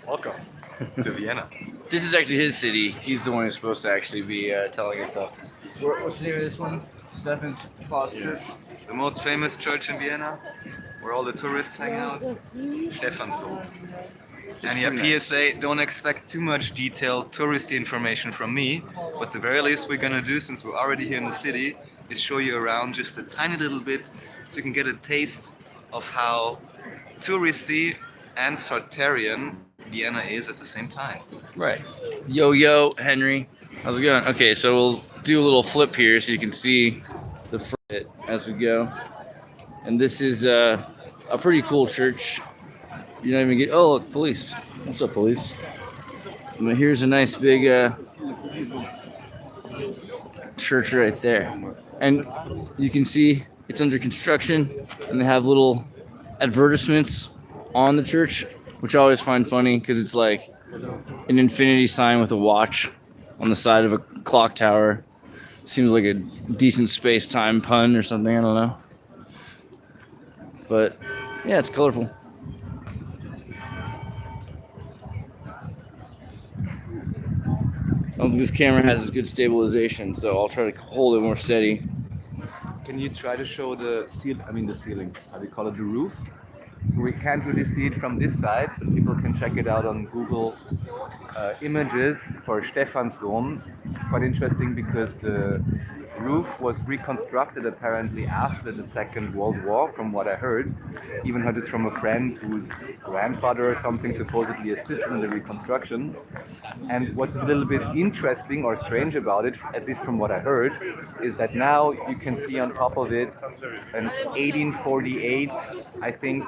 Welcome to Vienna. This is actually his city. He's the one who's supposed to actually be telling us stuff. What's the name of this one? Stefan's Church. The most famous church in Vienna, where all the tourists hang out, Stephansdom. And yeah, pretty PSA, don't expect too much detailed touristy information from me, but the very least we're gonna do, since we're already here in the city, is show you around just a tiny little bit so you can get a taste of how touristy and Sartorian Vienna is at the same time. Right. Yo, Henry. How's it going? Okay, so we'll do a little flip here so you can see the front as we go. And this is a pretty cool church. You don't even get. Oh, look, police. What's up, police? I mean, here's a nice big church right there. And you can see it's under construction, and they have little advertisements on the church, which I always find funny because it's like an infinity sign with a watch on the side of a clock tower. Seems like a decent space-time pun or something, I don't know. But yeah, it's colorful. I don't think this camera has as good stabilization, so I'll try to hold it more steady. Can you try to show the ceiling, how do you call it, the roof? We can't really see it from this side, but people can check it out on Google Images for Stephansdom. Quite interesting because the roof was reconstructed apparently after the Second World War, from what I heard. Even heard this from a friend whose grandfather or something supposedly assisted in the reconstruction. And what's a little bit interesting or strange about it, at least from what I heard, is that now you can see on top of it an 1848, I think,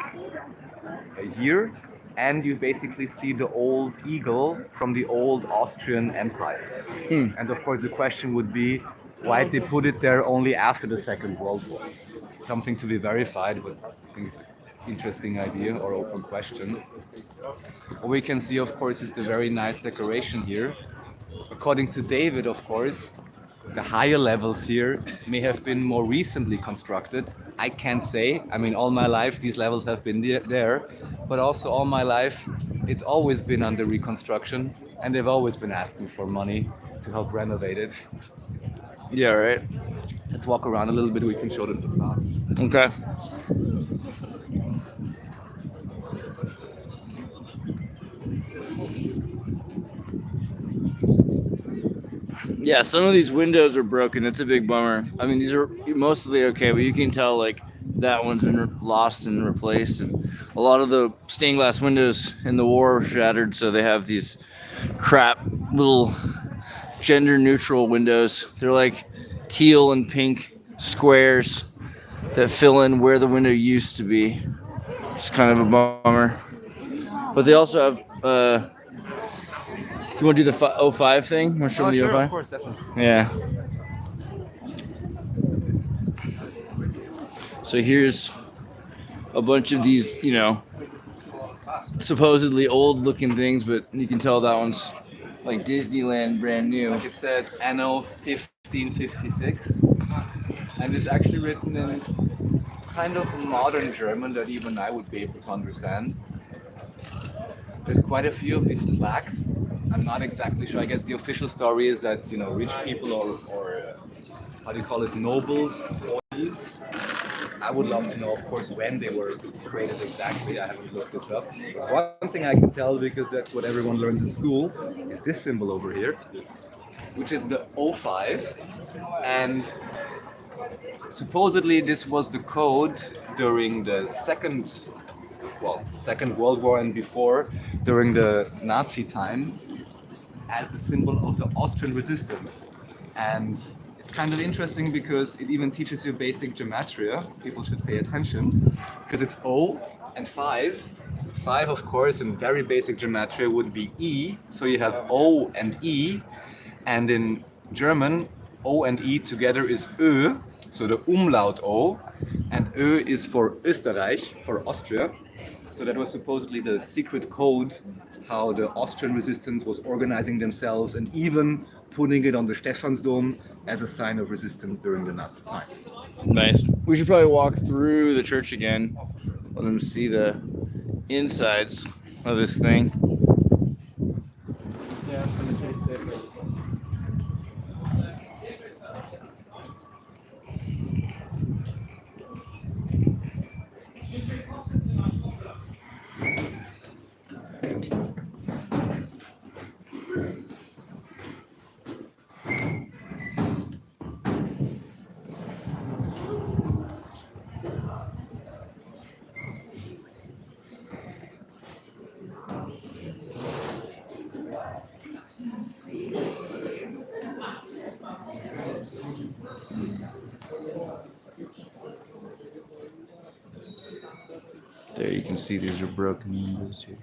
a year, and you basically see the old eagle from the old Austrian Empire. And of course the question would be, why did they put it there only after the Second World War? Something to be verified, but I think it's an interesting idea or open question. What we can see, of course, is the very nice decoration here. According to David, of course, the higher levels here may have been more recently constructed. I can't say. I mean, all my life these levels have been there, but also all my life it's always been under reconstruction, and they've always been asking for money to help renovate it. Yeah, right. Let's walk around a little bit. We can show the facade. Okay. Yeah, some of these windows are broken. It's a big bummer. I mean, these are mostly okay, but you can tell like that one's been lost and replaced, and a lot of the stained glass windows in the war were shattered, so they have these crap little gender neutral windows. They're like teal and pink squares that fill in where the window used to be. It's kind of a bummer. But they also have you want to do the 05 thing? You want to show me the 05? Of course, definitely. Yeah. So here's a bunch of these, supposedly old looking things, but you can tell that one's like Disneyland brand new. Like it says Anno 1556, and it's actually written in kind of modern German that even I would be able to understand. There's quite a few of these plaques. I'm not exactly sure. I guess the official story is that rich people or how do you call it, nobles, employees. I would love to know, of course, when they were created exactly. I haven't looked this up. But one thing I can tell, because that's what everyone learns in school, is this symbol over here, which is the 05. And supposedly this was the code during the Second World War and before, during the Nazi time, as a symbol of the Austrian resistance. And it's kind of interesting because it even teaches you basic gematria. People should pay attention, because it's O and 5. 5, of course, in very basic gematria would be E, so you have O and E, and in German, O and E together is Ö, so the umlaut O, and Ö is for Österreich, for Austria. So that was supposedly the secret code, how the Austrian resistance was organizing themselves and even putting it on the Stephansdom as a sign of resistance during the Nazi time. Nice. We should probably walk through the church again. Let them see the insides of this thing. can see these are broken windows here.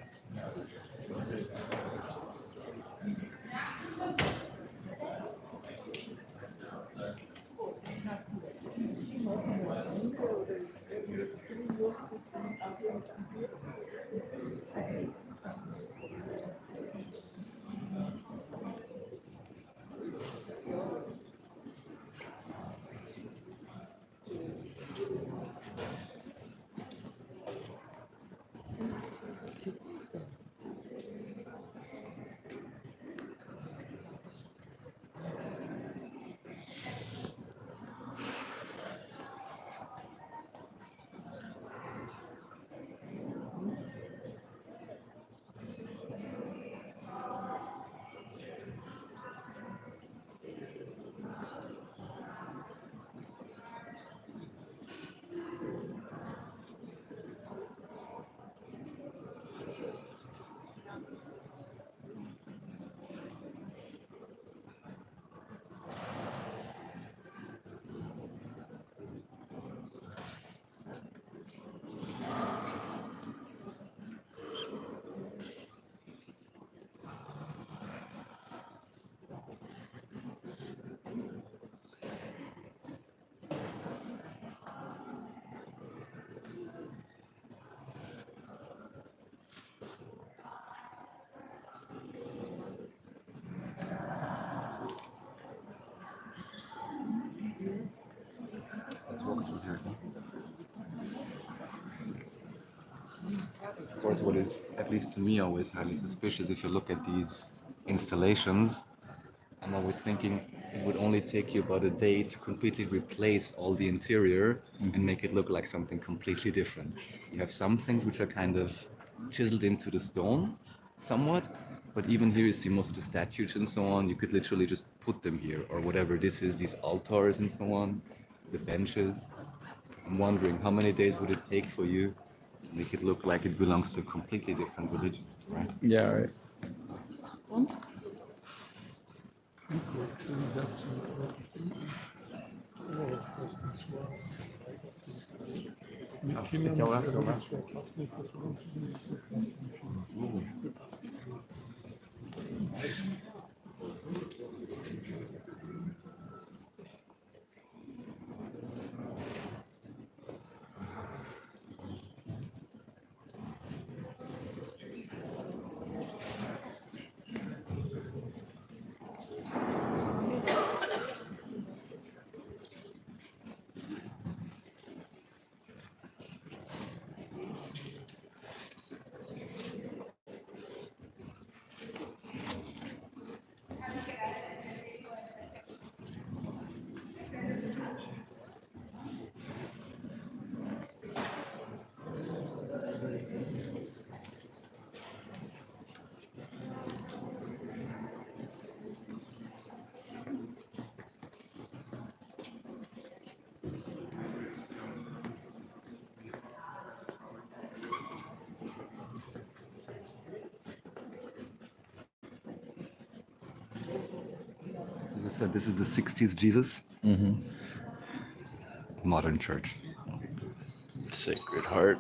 Let's walk through here. Of course, what is, at least to me, always highly suspicious if you look at these installations, I'm always thinking it would only take you about a day to completely replace all the interior and make it look like something completely different. You have some things which are kind of chiseled into the stone somewhat, but even here you see most of the statues and so on. You could literally just put them here, or whatever this is, these altars and so on, the benches. I'm wondering how many days would it take for you to make it look like it belongs to a completely different religion, right? Yeah, right. So you said this is the 60s Jesus? Mm-hmm. Modern church. Sacred Heart.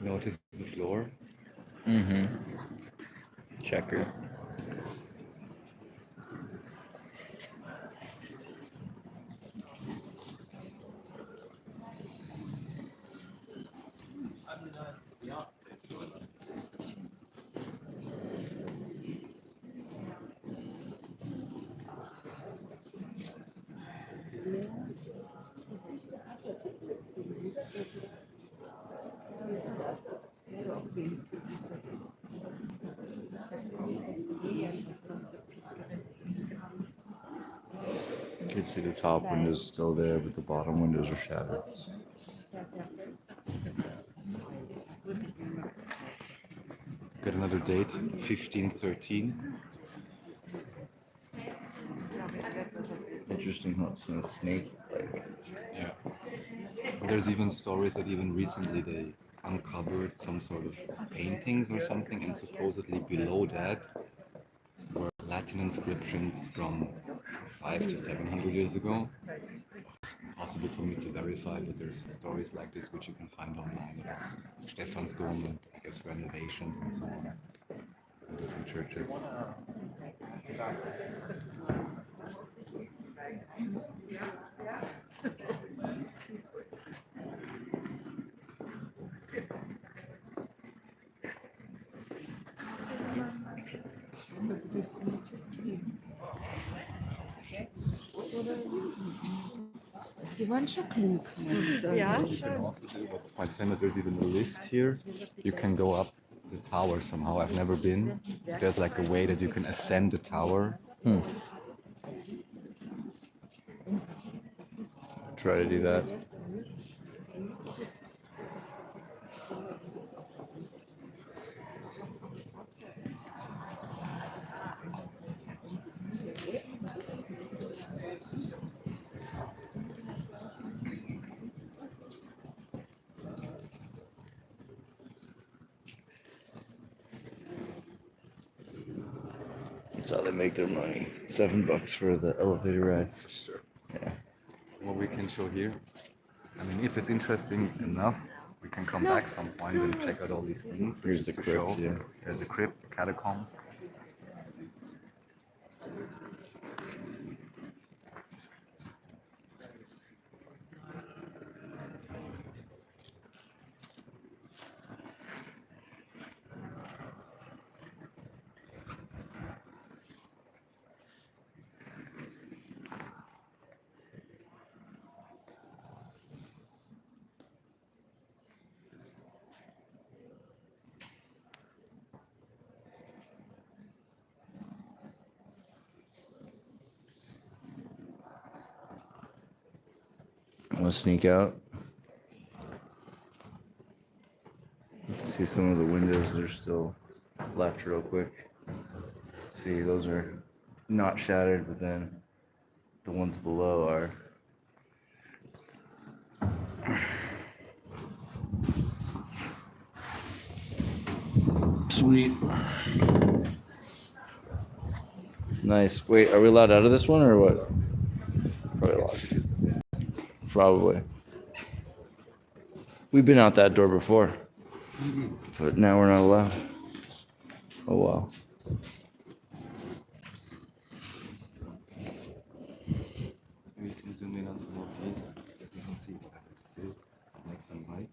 Notice the floor. Mm-hmm. Checker. see the top windows still there, but the bottom windows are shattered. Got another date, 1513. Interesting how it's in a snake. Yeah. There's even stories that even recently they uncovered some sort of paintings or something, and supposedly below that were Latin inscriptions from 500 to 700 years ago. Possible for me to verify, but there's stories like this which you can find online about Stephansdom and I guess renovations and so on in different churches. Die waren schon klug, muss ich sagen. You can also do what's quite famous. There's even a lift here. You can go up the tower somehow. I've never been. There's like a way that you can ascend the tower. Try to do that. That's how they make their money. $7 for the elevator ride. Sure. Yeah. What we can show here. I mean, if it's interesting enough, we can come back some point and check out all these things. Here's the to crypt, show. yeah. There's a crypt, the Catacombs. I'll sneak out. See some of the windows that are still left real quick. See, those are not shattered, but then the ones below are. Sweet. Nice. Wait, are we allowed out of this one or what? Probably locked. Probably. We've been out that door before, but now we're not allowed. Oh wow. We can zoom in on some of these. You can see what this is. Make some light.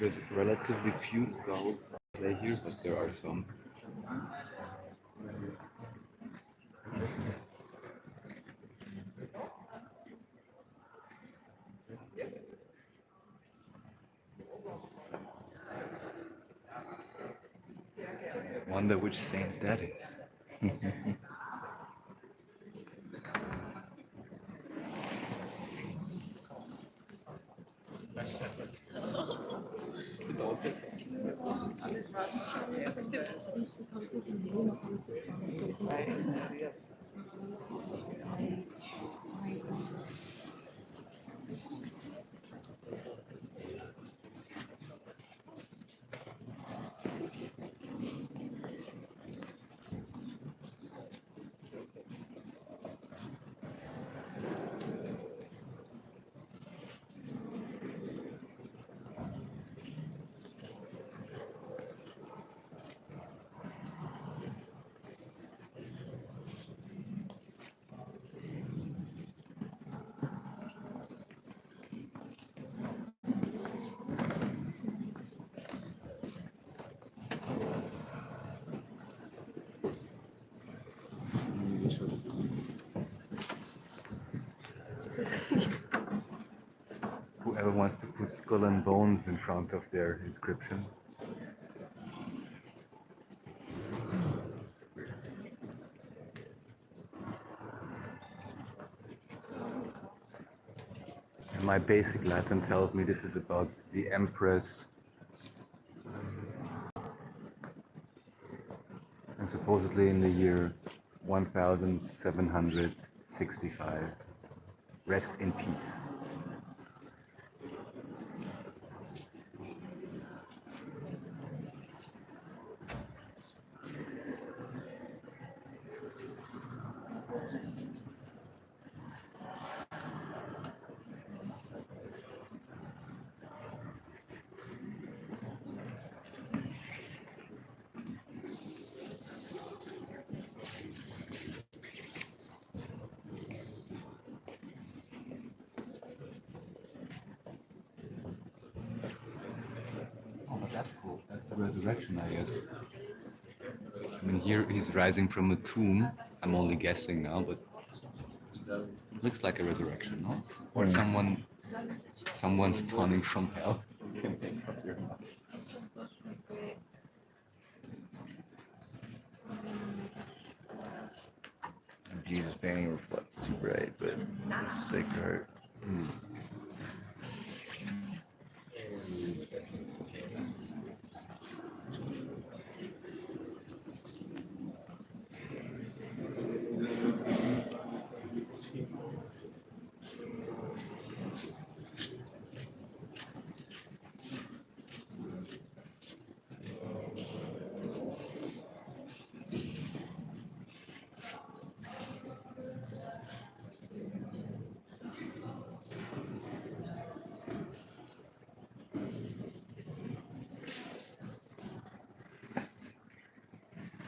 There's relatively few skulls play here, but there are some. wonder which saint that is. Whoever wants to put skull and bones in front of their inscription. And my basic Latin tells me this is about the Empress. And supposedly in the year 1765. Rest in peace. That's cool. That's the resurrection, I guess. I mean, here he's rising from a tomb. I'm only guessing now, but it looks like a resurrection, no? Or someone spawning from hell. You can make up your mind. Jesus painting reflects too bright, but it's sacred heart.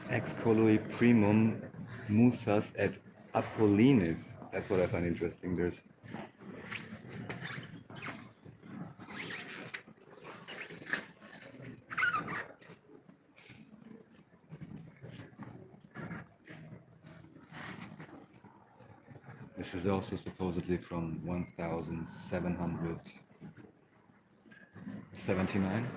Ex colui primum musas et Apollinis. That's what I find interesting. This is also supposedly from 1779.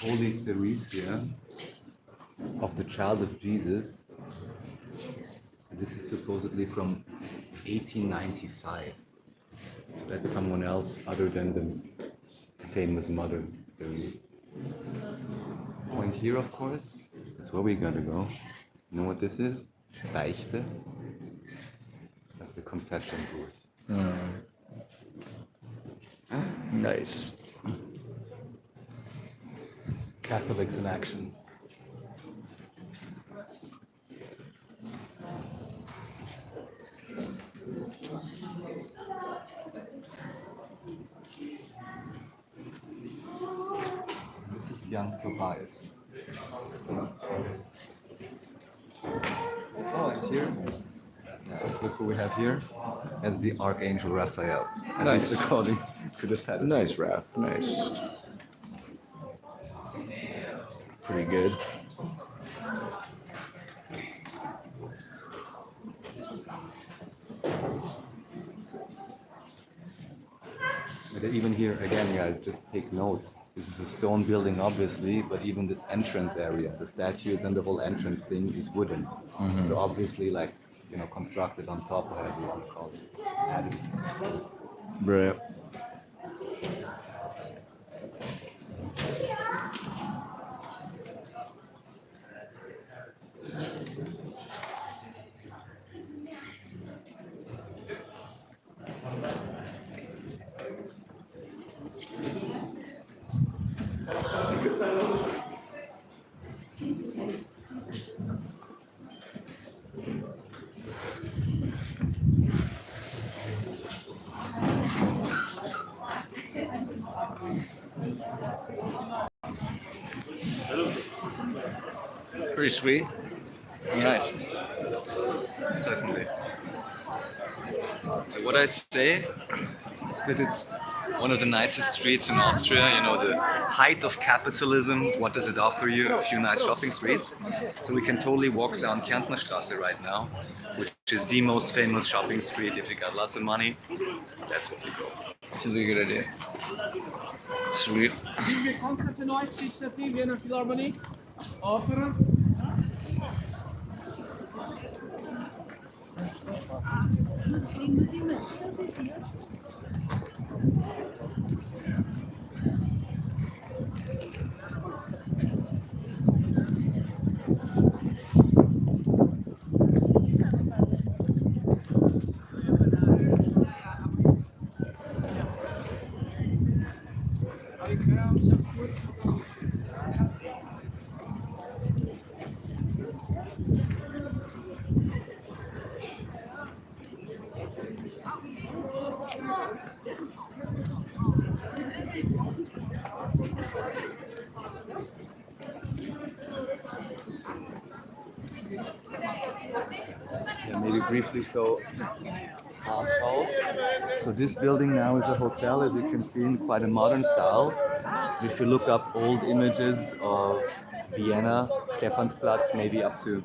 Holy Theresia of the Child of Jesus. This is supposedly from 1895. That's someone else other than the famous mother Therese. Point here, of course, that's where we gotta go. You know what this is? Beichte. That's the confession booth. Nice. Catholics in action. This is young Tobias. Oh, and here, look who we have here. That's the Archangel Raphael. And Nice. he's according to the pedestal. Nice, Raph. Nice. Pretty good. But even here, again, guys, just take note. This is a stone building, obviously, but even this entrance area, the statues and the whole entrance thing is wooden. So obviously, like, constructed on top, whatever you want to call it. Added. Right. Pretty sweet. Nice. Certainly. So what I'd say, because it's one of the nicest streets in Austria, the height of capitalism, what does it offer you? A few nice shopping streets. So we can totally walk down Kärntner Straße right now, which is the most famous shopping street. If you got lots of money, that's what we go. Seems like a good idea. Sweet. Wie Konzerte neu, CCP, Vienna Philharmonie, Opera. Maybe briefly show Haas House. So this building now is a hotel, as you can see, in quite a modern style. If you look up old images of Vienna, Stephansplatz, maybe up to,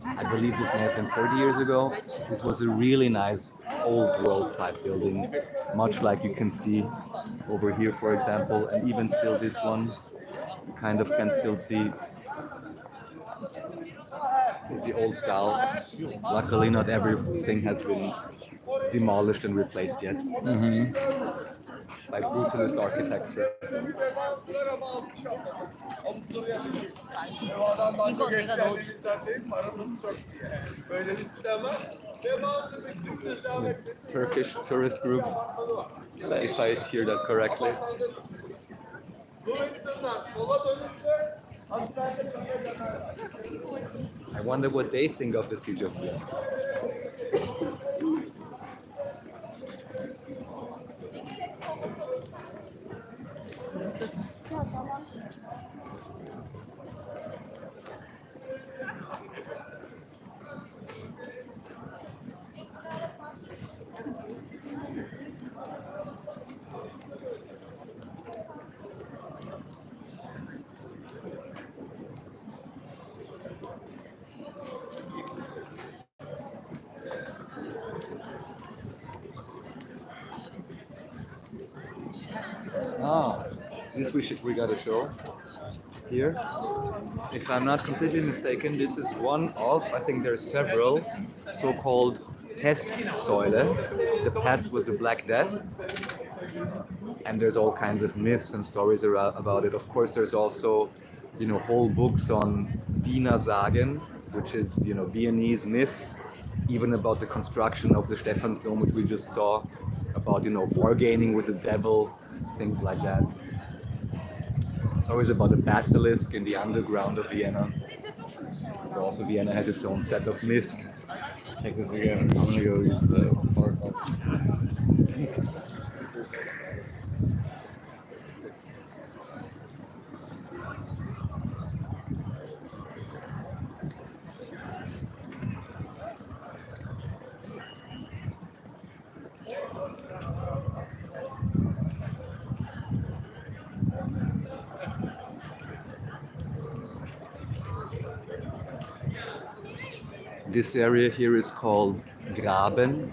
I believe this may have been 30 years ago, this was a really nice old world type building, much like you can see over here, for example, and even still this one, you kind of can still see is the old style. Luckily, not everything has been demolished and replaced yet. Like brutalist architecture. Turkish tourist group, if I hear that correctly. I wonder what they think of the siege of Vienna. This we gotta show. here. If I'm not completely mistaken, this is one of, I think there's several, so-called Pestsäule. The pest was the Black Death. And there's all kinds of myths and stories about it. Of course, there's also, whole books on Wiener Sagen, which is, Viennese myths, even about the construction of the Stephansdom, which we just saw, about, bargaining with the devil, things like that. Stories about the basilisk in the underground of Vienna. So also Vienna has its own set of myths. Take this again. I'm gonna go use the park. This area here is called Graben.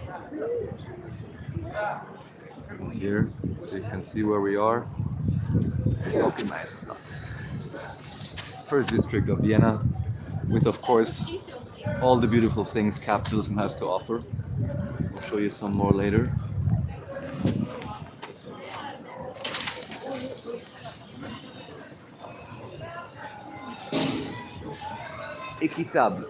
And here, so you can see where we are. Platz. First district of Vienna, with of course all the beautiful things capitalism has to offer. I'll show you some more later. Équitable.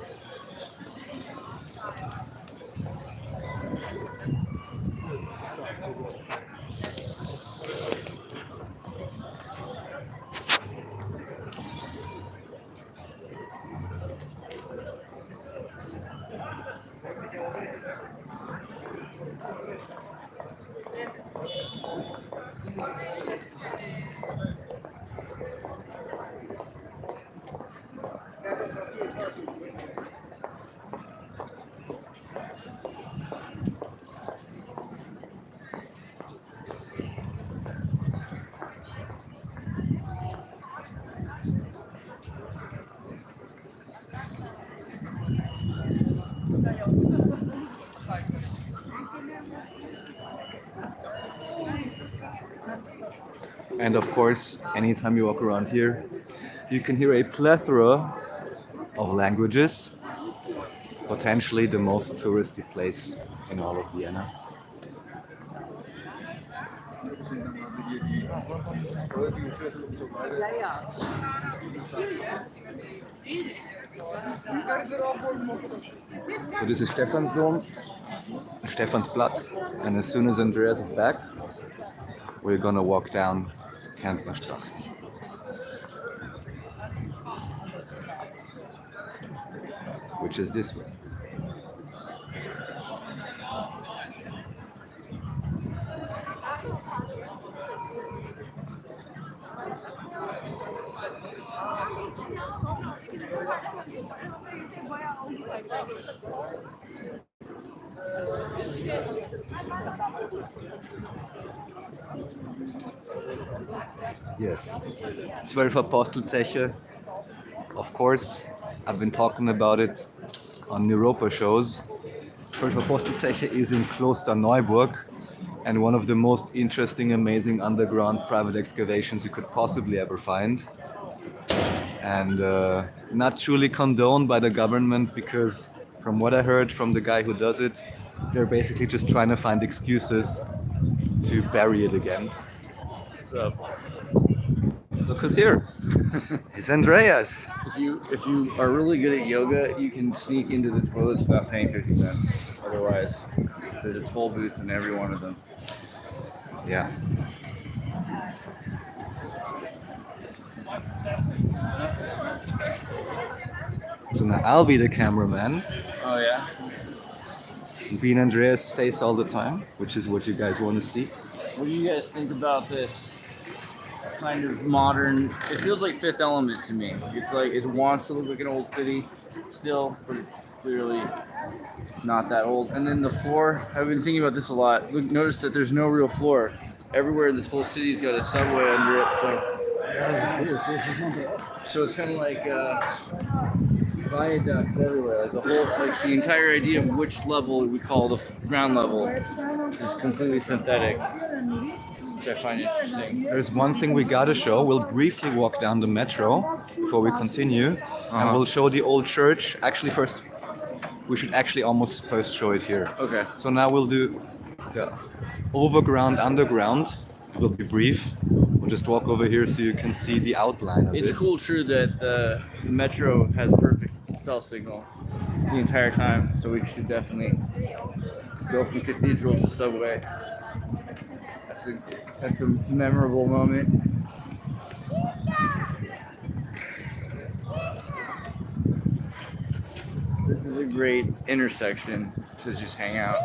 And of course, anytime you walk around here, you can hear a plethora of languages, potentially the most touristy place in all of Vienna. So this is Stephansdom, Stephansplatz, and as soon as Andreas is back, we're gonna walk down Kärntner Straße. Which is this way. Yes, 12 Apostelzeche. Of course, I've been talking about it on Europa shows. 12 Apostelzeche is in Klosterneuburg and one of the most interesting, amazing underground private excavations you could possibly ever find. And not truly condoned by the government because from what I heard from the guy who does it, they're basically just trying to find excuses to bury it again. So, look who's here. It's Andreas. If you are really good at yoga, you can sneak into the toilets without paying 50 cents. Otherwise, there's a toll booth in every one of them. Yeah. So now I'll be the cameraman. Oh yeah? Being Andreas' face all the time, which is what you guys want to see. What do you guys think about this kind of modern? It feels like Fifth Element to me. It's like it wants to look like an old city still, but it's clearly not that old. And then the floor, I've been thinking about this a lot. Look, notice that there's no real floor. Everywhere in this whole city's got a subway under it, so it's kind of like viaducts everywhere. Like the whole, like the entire idea of which level we call the ground level is completely synthetic. which I find interesting. There's one thing we gotta show. We'll briefly walk down the metro before we continue, and we'll show the old church. Actually, first, we should actually almost first show it here. Okay. So now we'll do the overground, underground. It will be brief. We'll just walk over here so you can see the outline of it. It's cool, true, that the metro has perfect cell signal the entire time, so we should definitely go from Cathedral to Subway. That's a memorable moment. This is a great intersection to just hang out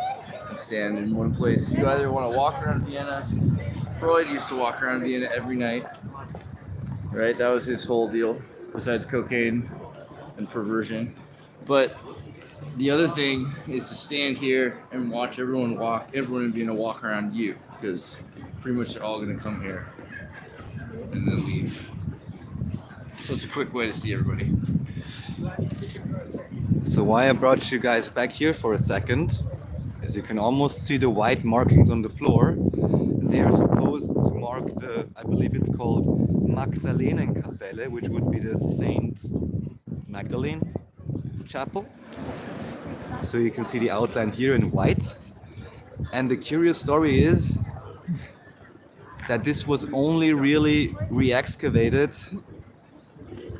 and stand in one place. If you either want to walk around Vienna, Freud used to walk around Vienna every night, right? That was his whole deal, besides cocaine and perversion. But the other thing is to stand here and watch everyone in Vienna walk around you, because pretty much they're all going to come here and then leave. So it's a quick way to see everybody. So why I brought you guys back here for a second is you can almost see the white markings on the floor. They are supposed to mark the, I believe it's called Magdalenenkapelle, which would be the Saint Magdalene chapel. So you can see the outline here in white. And the curious story is that this was only really re-excavated,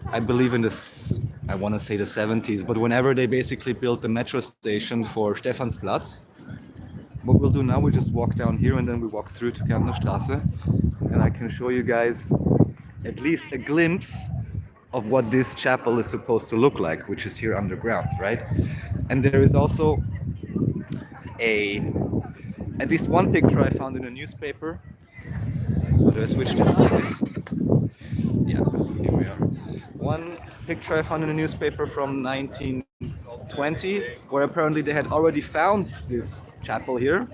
I believe in I want to say the 70s, but whenever they basically built the metro station for Stephansplatz. What we'll do now, we just walk down here and then we walk through to Kärntner Straße, and I can show you guys at least a glimpse of what this chapel is supposed to look like, which is here underground, right? And there is also at least one picture I found in a newspaper. Do I switch this like this? Yeah, here we are. One picture I found in a newspaper from 1920, where apparently they had already found this chapel here,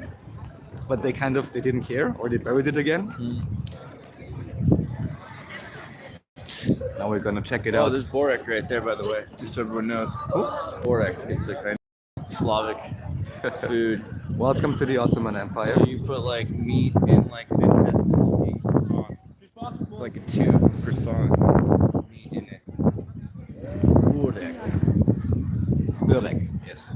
but they didn't care, or they buried it again. Now we're gonna check it out. Oh, there's Borek right there, by the way, just so everyone knows. Borek, it's a kind of Slavic food. Welcome to the Ottoman Empire. So you put like meat in like an intestine croissant. It's like a tube croissant, meat in it. Borek. Burek, yes.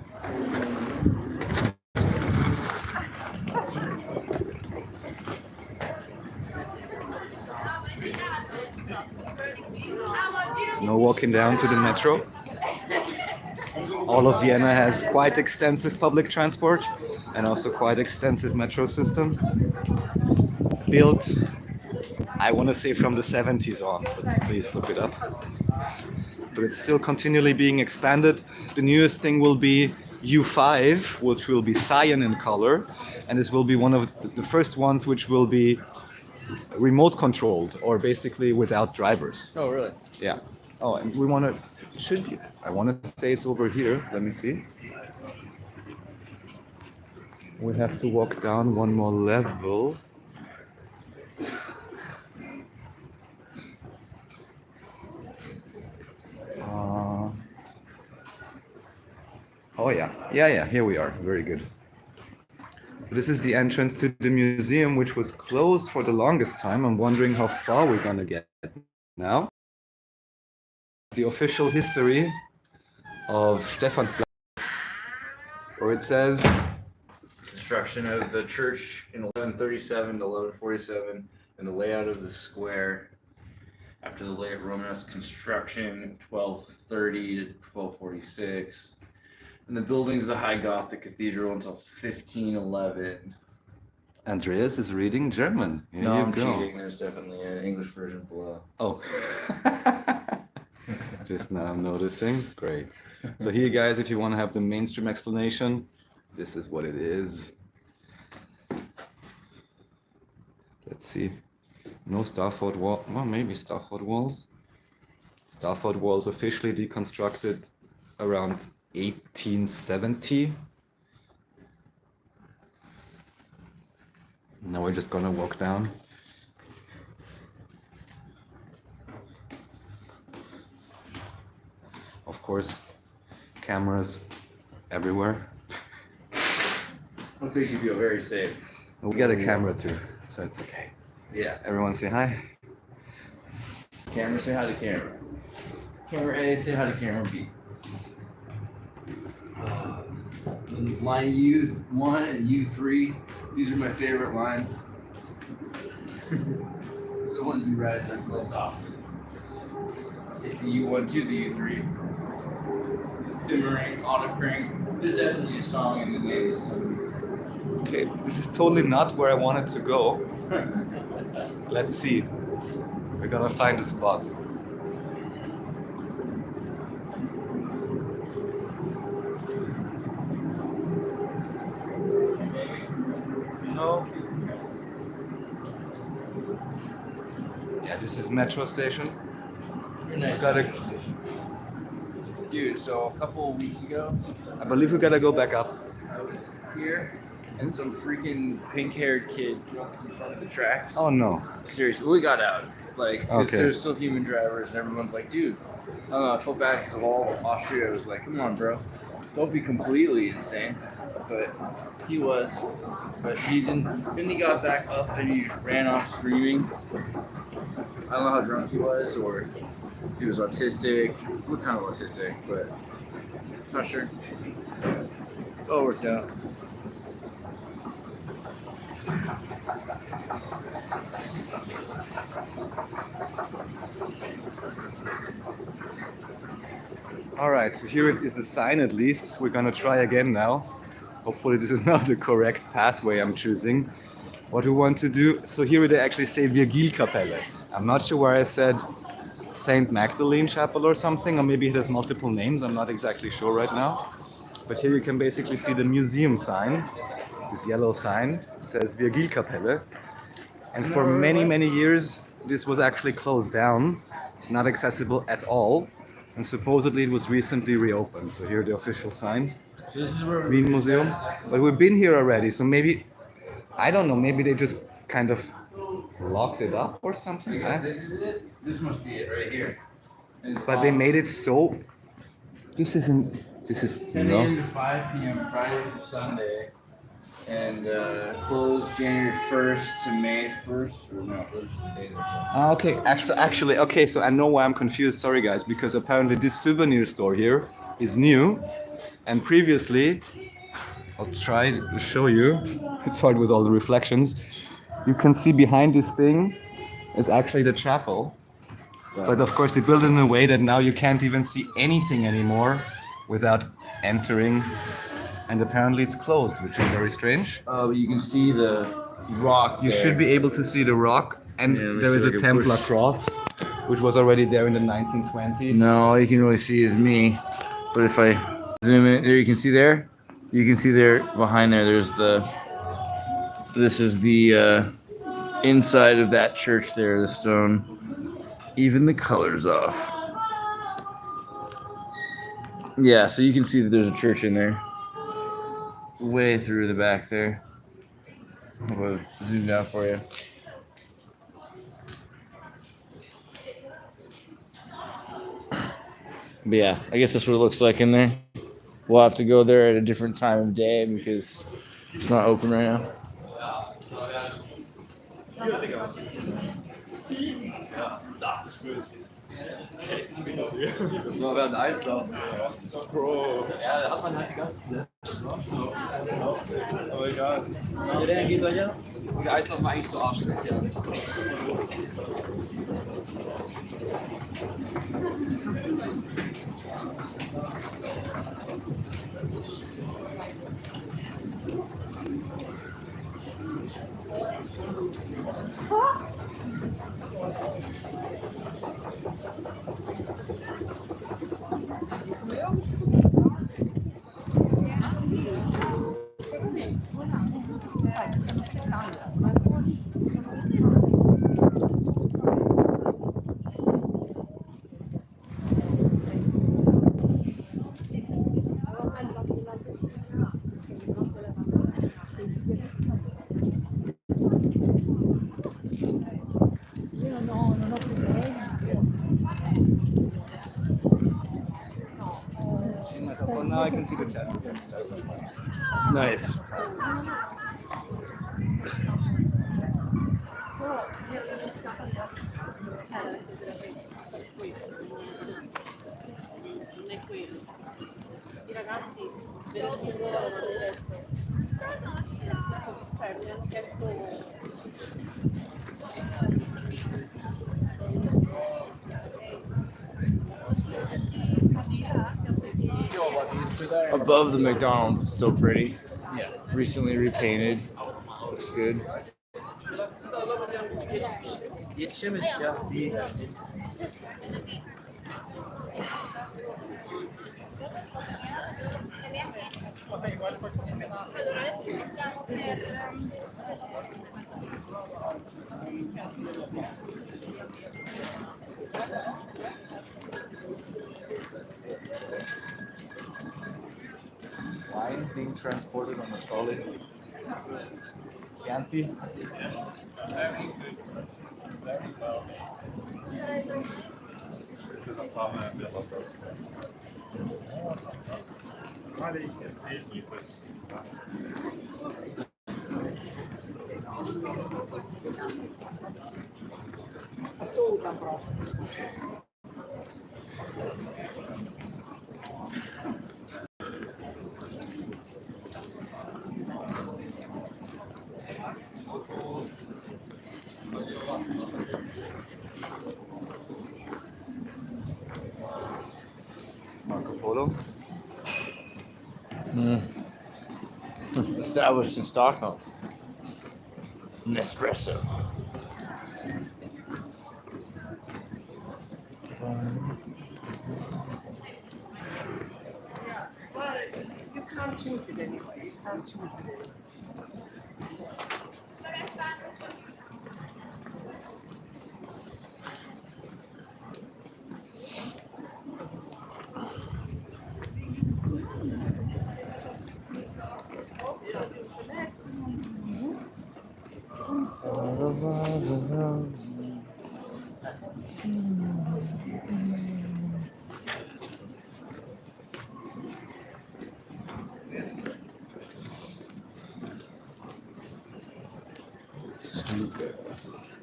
So now walking down to the metro. All of Vienna has quite extensive public transport and also quite extensive metro system. Built, I want to say from the 70s on, but please look it up. But it's still continually being expanded. The newest thing will be U5, which will be cyan in color, and this will be one of the first ones which will be remote controlled, or basically without drivers. Oh, really? Yeah. Oh, and we want to, I want to say it's over here. Let me see. We have to walk down one more level. Oh yeah, here we are. Very good. This is the entrance to the museum, which was closed for the longest time. I'm wondering how far we're gonna get now. The official history of Stephansplatz, where it says Construction of the church in 1137 to 1147, and the layout of the square after the late Romanesque construction 1230 to 1246, and the buildings of the High Gothic Cathedral until 1511. Andreas is reading German. Here No, you I'm go. cheating. There's definitely an English version below. Oh, just now I'm noticing. Great. So here, guys, if you want to have the mainstream explanation, this is what it is. Let's see. No Starford wall. Well, maybe Starford walls. Starford walls officially deconstructed around 1870. Now we're just gonna walk down. Of course, cameras everywhere. What makes you feel very safe? We got a camera too, so it's okay. Yeah. Everyone say hi. Camera, say hi to camera. Camera A, say hi to camera B. Line U1 and U3. These are my favorite lines. These are the ones you ride the most often. Take the U1 to the U3. Simmering, auto crank. There's definitely a song in the names of some of these. Okay, this is totally not where I wanted to go. Let's see. We're gonna find a spot. No. Yeah, this is metro station. Very nice. Gotta- Dude, so a couple of weeks ago, I believe we gotta go back up. I was here and some freaking pink-haired kid jumped in front of the tracks. Oh no. Seriously, we got out. Like, 'cause Okay. there's still human drivers, and everyone's like, dude, I don't know, I felt bad because of all Austria. I was like, come on, bro. Don't be completely insane. But he was. But he didn't. Then he got back up and he just ran off screaming. I don't know how drunk he was or if he was autistic. What kind of autistic, but not sure. It all worked out. Alright, so here is the sign at least. We're gonna try again now. Hopefully this is not the correct pathway I'm choosing. What we want to do, so here they actually say Virgilkapelle. I'm not sure where I said Saint Magdalene Chapel or something, or maybe it has multiple names, I'm not exactly sure right now. But here you can basically see the museum sign, this yellow sign, it says Virgilkapelle. And for many, many years, this was actually closed down, not accessible at all. And supposedly it was recently reopened. So here the official sign, This is where Wien Museum. But we've been here already, so maybe, I don't know, maybe they just kind of locked it up or something. Because this is it. This must be it right here. And But they made it so. This is 10 a.m. to 5 p.m. Friday to Sunday, and closed January 1st to May 1st. Or no, those are just the days. Okay, actually, okay, so I know why I'm confused. Sorry, guys, because apparently this souvenir store here is new, and previously, I'll try to show you. It's hard with all the reflections. You can see behind this thing is actually the chapel, but of course they built it in a way that now you can't even see anything anymore without entering, and apparently it's closed, which is very strange. Oh, but you can see the rock. You should be able to see the rock, and Yeah, let me there see is if a I can Templar push. cross, which was already there in the 1920s. No, all you can really see is me. But if I zoom in, there you can see there. You can see there behind there. There's the. This is the inside of that church there. The stone. Even the colors off. Yeah, so you can see that there's a church in there. Way through the back there. I'll zoom down for you. But yeah, I guess that's what it looks like in there. We'll have to go there at a different time of day because it's not open right now. Das war ein Eislauf. Bro. Ja, da hat man halt die ganze Plätze. Aber egal. Ja, der geht weiter. Der Eislauf war eigentlich so arschlecht, ja. Now I can see the chat. Nice. questo, non è quello. I ragazzi mi hanno chiesto Above the McDonald's, it's still pretty. Yeah. Recently repainted. Looks good. Wine being transported on a trolley. Chianti. assoluta prossima. Marco Polo. Established in Stockholm. Nespresso. Well, you can't choose it anyway. You can't choose it.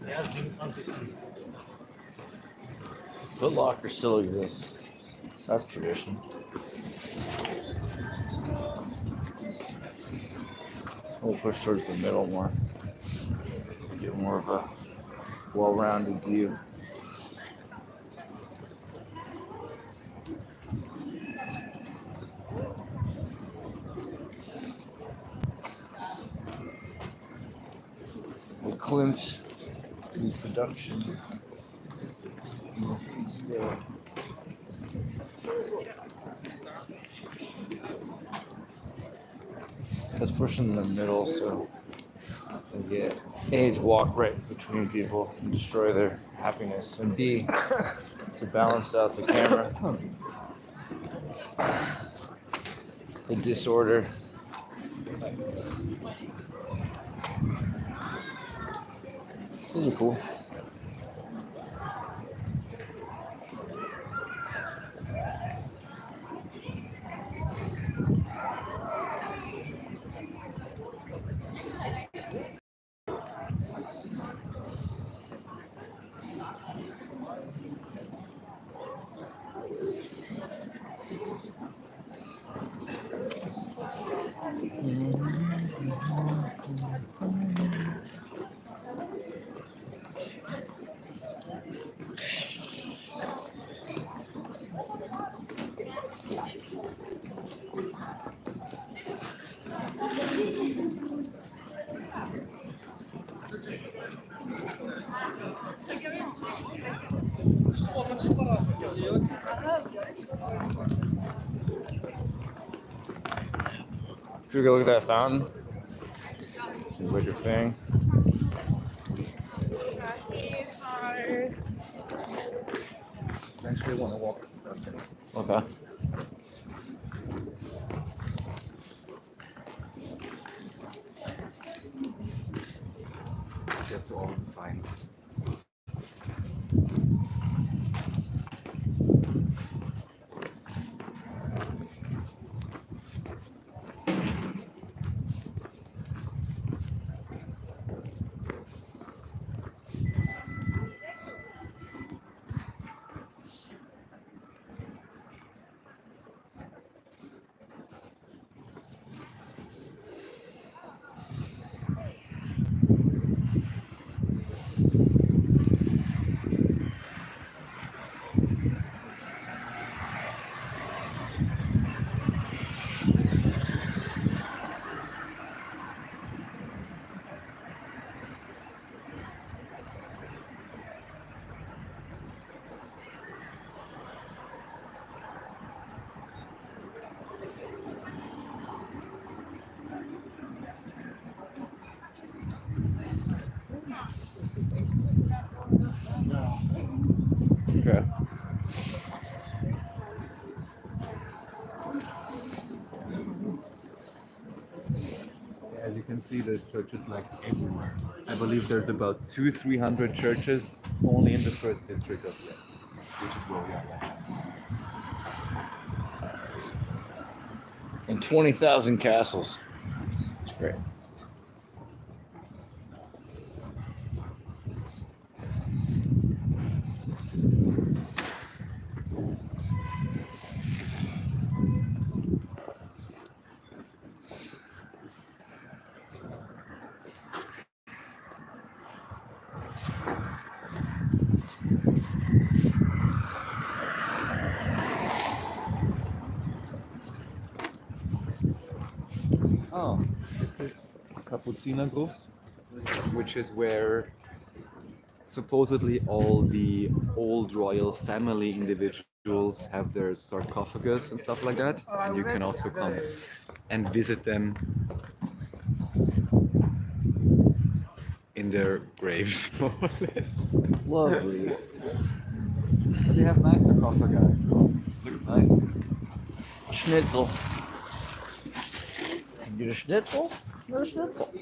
Ja, 27. Foot Locker still exists. That's tradition. We'll push towards the middle more. Get more of a well-rounded view. We Klimt these productions. Let's push them in the middle so they get A, to walk right between people and destroy their happiness, and B, to balance out the camera, the disorder. These are cool. Should we go look at that fountain? Seems like your thing. Eventually want to walk. Okay. Get to all of the signs. Okay. As you can see, the churches like everywhere. I believe there's about 200-300 churches only in the first district of Vienna, which is where we are right now. And 20,000 castles. It's great. Oh, this is Kapuzinergruft, which is where supposedly all the old royal family individuals have their sarcophagus and stuff like that. And you can also come and visit them in their graves, more or less. Lovely. But they have nice sarcophagus. Looks nice. Schnitzel. You get a schnitzel? Not a schnitzel.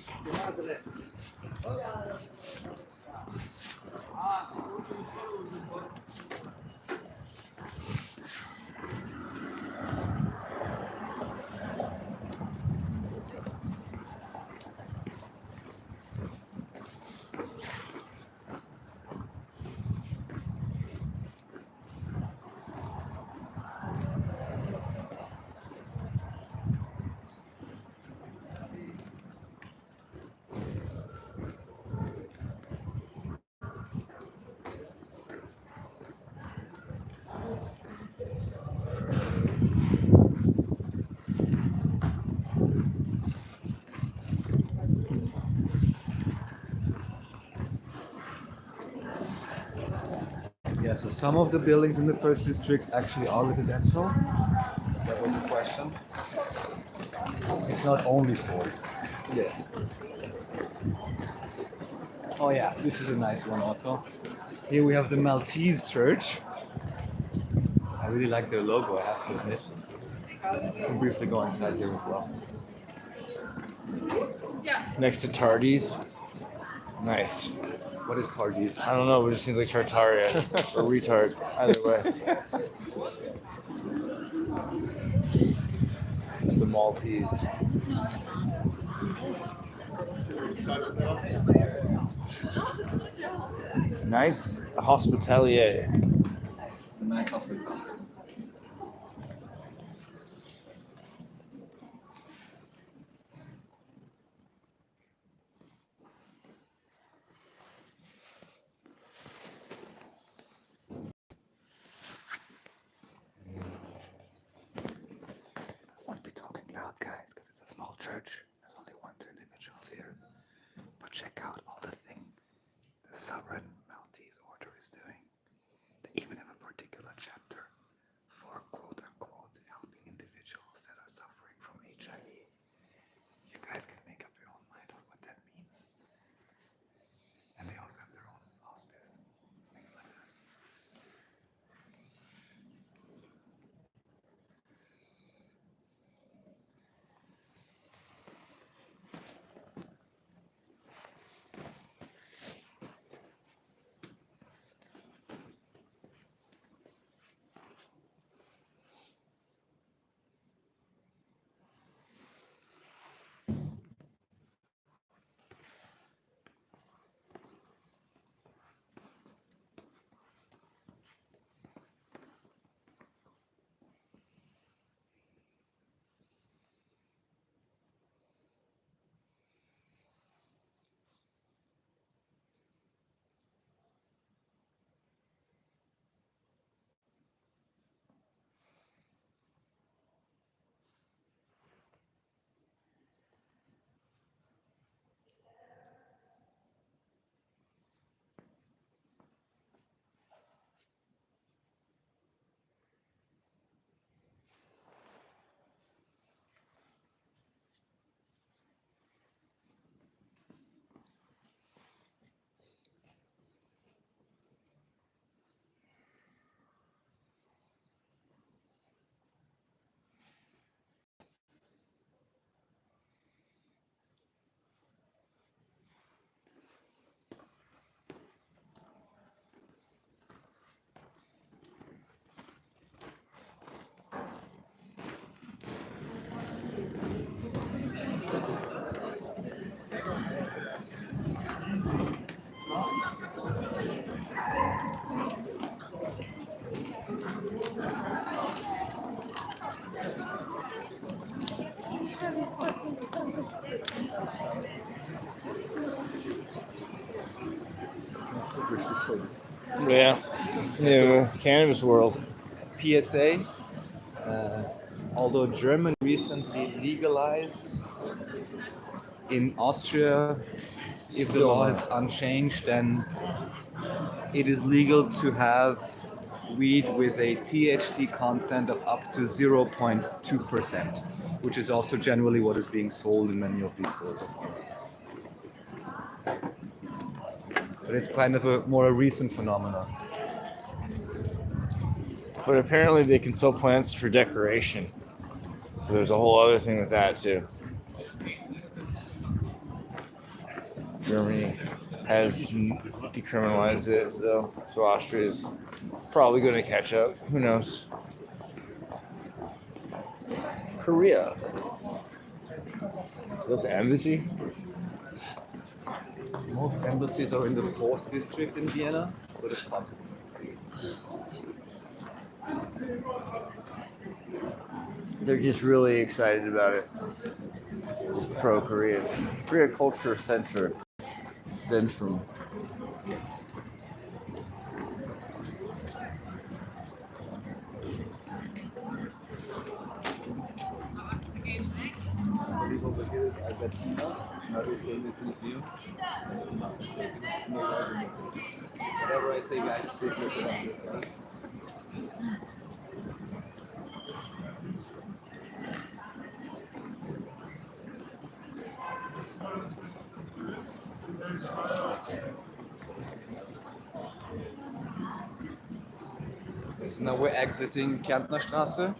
Yeah, so some of the buildings in the first district actually are residential. That was a question. It's not only stores. Yeah. Oh yeah, this is a nice one also. Here we have the Maltese church. I really like their logo, I have to admit. You can briefly go inside here as well. Next to Tardies. Nice. What is Tardies? I don't know, but it just seems like Tartaria or retard. Either way. And the Maltese. Nice hospitalier. A nice hospital. I won't be talking loud, guys, because it's a small church. There's only 1-2 individuals here. But check out all the thing the sovereign Maltese order is doing. They even have a particular chapter for quote-unquote helping individuals that are suffering from HIV. You guys can make up your own mind on what that means. And they also have their own hospice, things like that. before this. Yeah. Yeah, cannabis world. PSA, although Germany recently legalized, in Austria, if the Still law not. is unchanged, then it is legal to have weed with a THC content of up to 0.2%, which is also generally what is being sold in many of these stores. But it's kind of a more recent phenomenon. But apparently they can sell plants for decoration. So there's a whole other thing with that too. Germany has decriminalized it though, so Austria's probably going to catch up. Who knows? Korea. Is that the embassy? Most embassies are in the 4th district in Vienna, but it's possible. They're just really excited about it. Just pro-Korean. Korea culture centrum. I believe over here is Albertina, very famous museum. Whatever I say, guys, please look it up yourselves. So now we're exiting Kärntner Straße.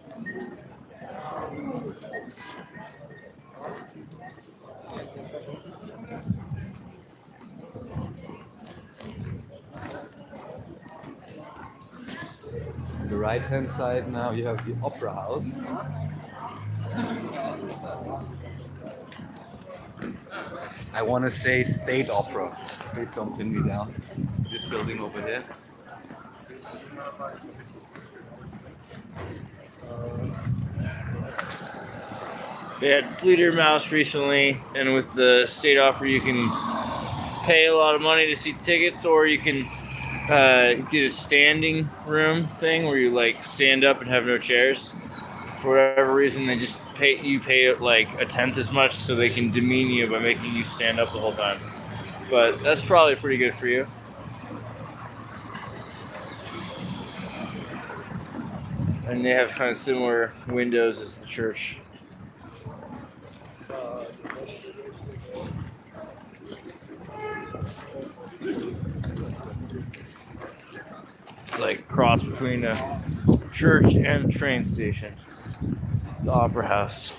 On the right hand side now you have the Opera House. I want to say State Opera. Please don't pin me down. This building over here. They had Fleeter Mouse recently, and with the State Opera you can pay a lot of money to see tickets, or you can get a standing room thing where you like stand up and have no chairs. For whatever reason, they just pay like a tenth as much so they can demean you by making you stand up the whole time. But that's probably pretty good for you. And they have kind of similar windows as the church. It's like a cross between a church and a train station. The Opera House.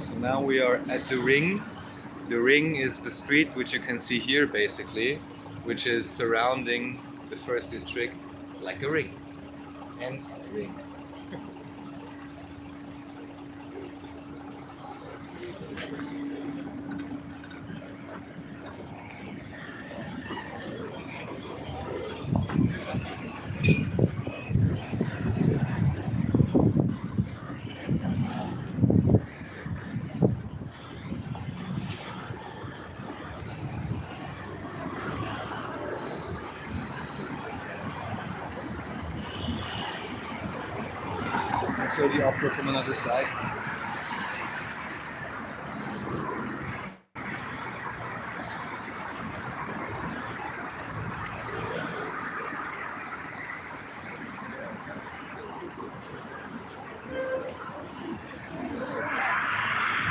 So now we are at the Ring. The Ring is the street which you can see here basically, which is surrounding the first district like a ring. Hence Ring. I'll show the opera from another side.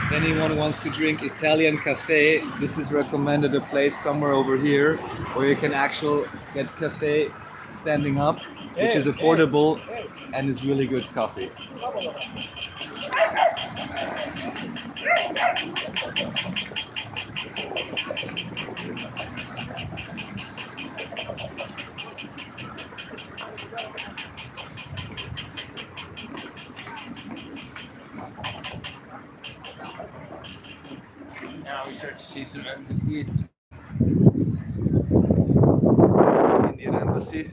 If anyone wants to drink Italian cafe, this is recommended, a place somewhere over here where you can actually get cafe standing up, which is affordable and is really good coffee. Now we start to see some embassies. Indian Embassy.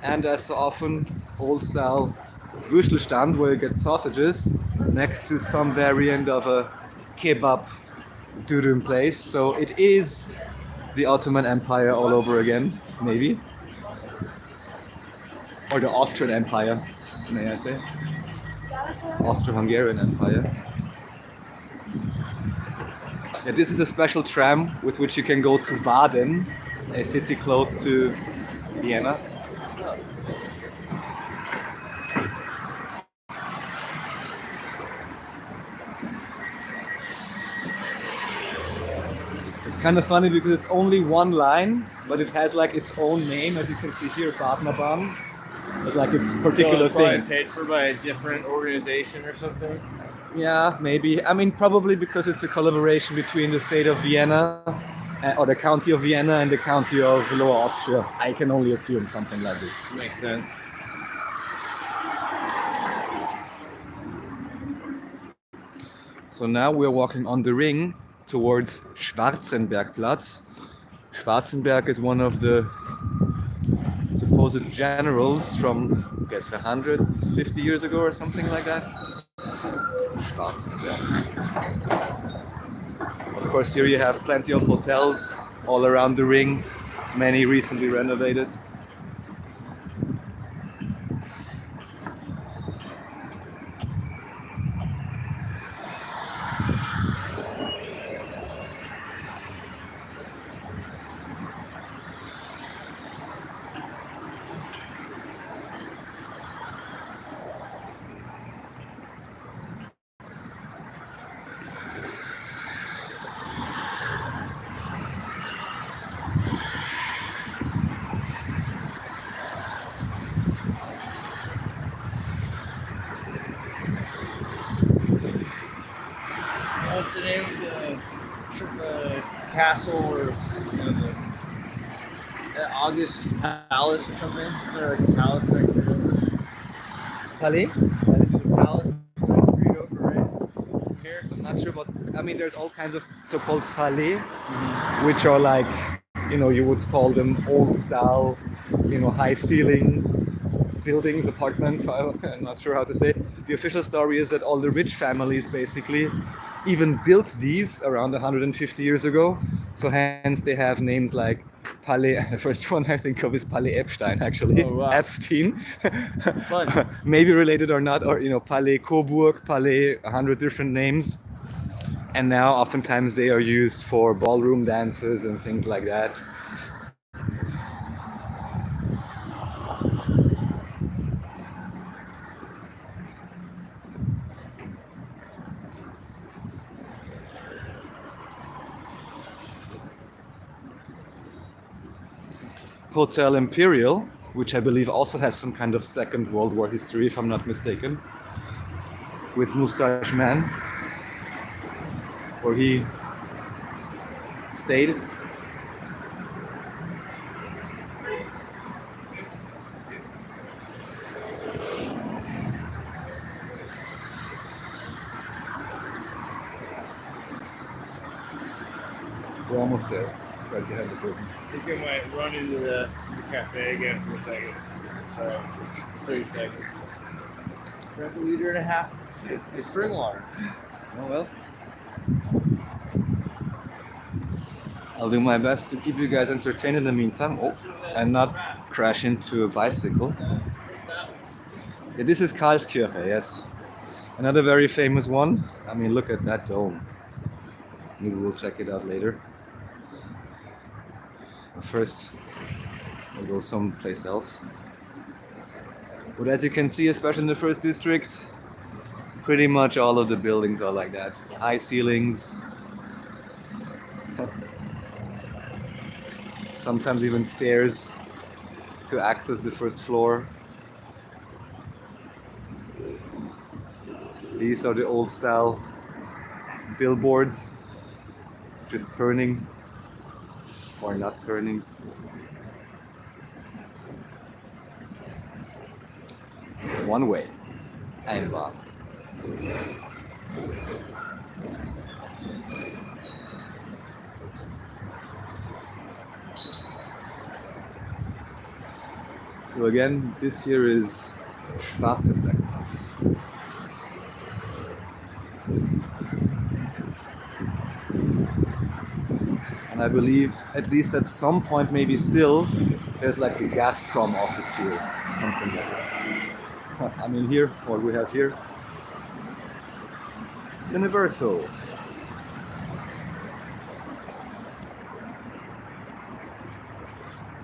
And as so often, old style Würstelstand where you get sausages next to some variant of a kebab dürüm place. So it is the Ottoman Empire all over again, maybe. Or the Austrian Empire, may I say. Austro-Hungarian Empire. Yeah, this is a special tram with which you can go to Baden, a city close to Vienna. It's kind of funny because it's only one line, but it has like its own name, as you can see here, Badnerbahn. It's like its particular So it's thing. probably paid for by a different organization or something. Yeah, maybe. I mean, probably because it's a collaboration between the state of Vienna, or the county of Vienna, and the county of Lower Austria. I can only assume something like this. Makes sense. So now we're walking on the Ring towards Schwarzenbergplatz. Schwarzenberg is one of the supposed generals from, I guess, 150 years ago or something like that. Schwarzenberg. Of course, here you have plenty of hotels all around the Ring, many recently renovated. What's the name of the castle or the August Palace or something? Is there like a palace next to it? Palais? Palace next street over right here. I'm not sure, but I mean, there's all kinds of so-called palais, which are like, you would call them old style, high ceiling buildings, apartments. I'm not sure how to say. The official story is that all the rich families basically even built these around 150 years ago. So hence they have names like Palais. The first one I think of is Palais Epstein, actually. Oh, wow. Epstein. Fun. Maybe related or not, or Palais Coburg, Palais, 100 different names. And now oftentimes they are used for ballroom dances and things like that. Hotel Imperial, which I believe also has some kind of Second World War history, if I'm not mistaken, with Mustache Man, where he stayed. We're almost there, right behind the building. I think I might run into the cafe again for a second. So, 30 seconds. Drank a liter and a half of spring water. Oh well. I'll do my best to keep you guys entertained in the meantime. Oh, and not crash into a bicycle. Yeah, this is Karlskirche, yes. Another very famous one. I mean, look at that dome. Maybe we'll check it out later. But first, we'll go someplace else. But as you can see, especially in the first district, pretty much all of the buildings are like that. High ceilings. Sometimes even stairs to access the first floor. These are the old style billboards, just turning or not turning. One way. Einbahn. So again, this here is Schwarzenbergplatz. And I believe, at least at some point, maybe still, there's like the Gazprom office here, something like that. I mean, here, what we have here, Universal.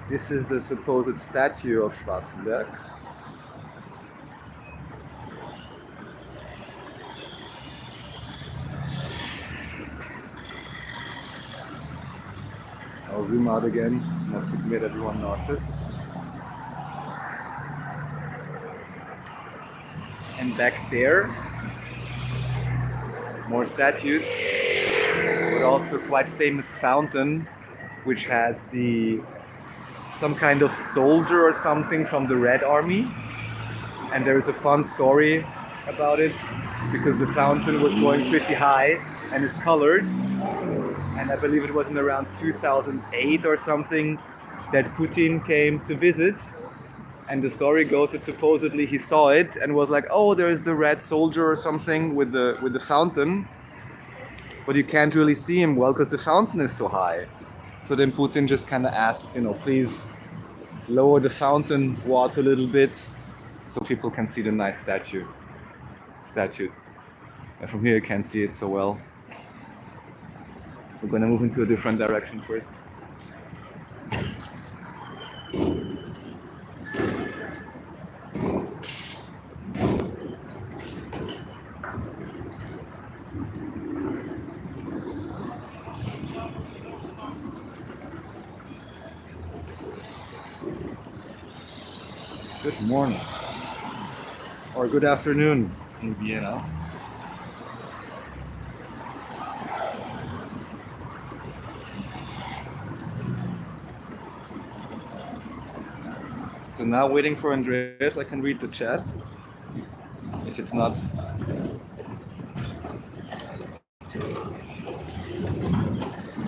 This is the supposed statue of Schwarzenberg. I'll zoom out again, not to get everyone nauseous. And back there, more statues, but also quite famous fountain, which has some kind of soldier or something from the Red Army. And there is a fun story about it, because the fountain was going pretty high and is colored. And I believe it was in around 2008 or something that Putin came to visit. And the story goes that supposedly he saw it and was like, oh, there's the red soldier or something with the fountain. But you can't really see him well because the fountain is so high. So then Putin just kind of asked, please lower the fountain water a little bit so people can see the nice statue. And from here you can't see it so well. We're gonna move into a different direction first. Good morning. Or good afternoon in Vienna. So now waiting for Andreas, I can read the chat. If it's not.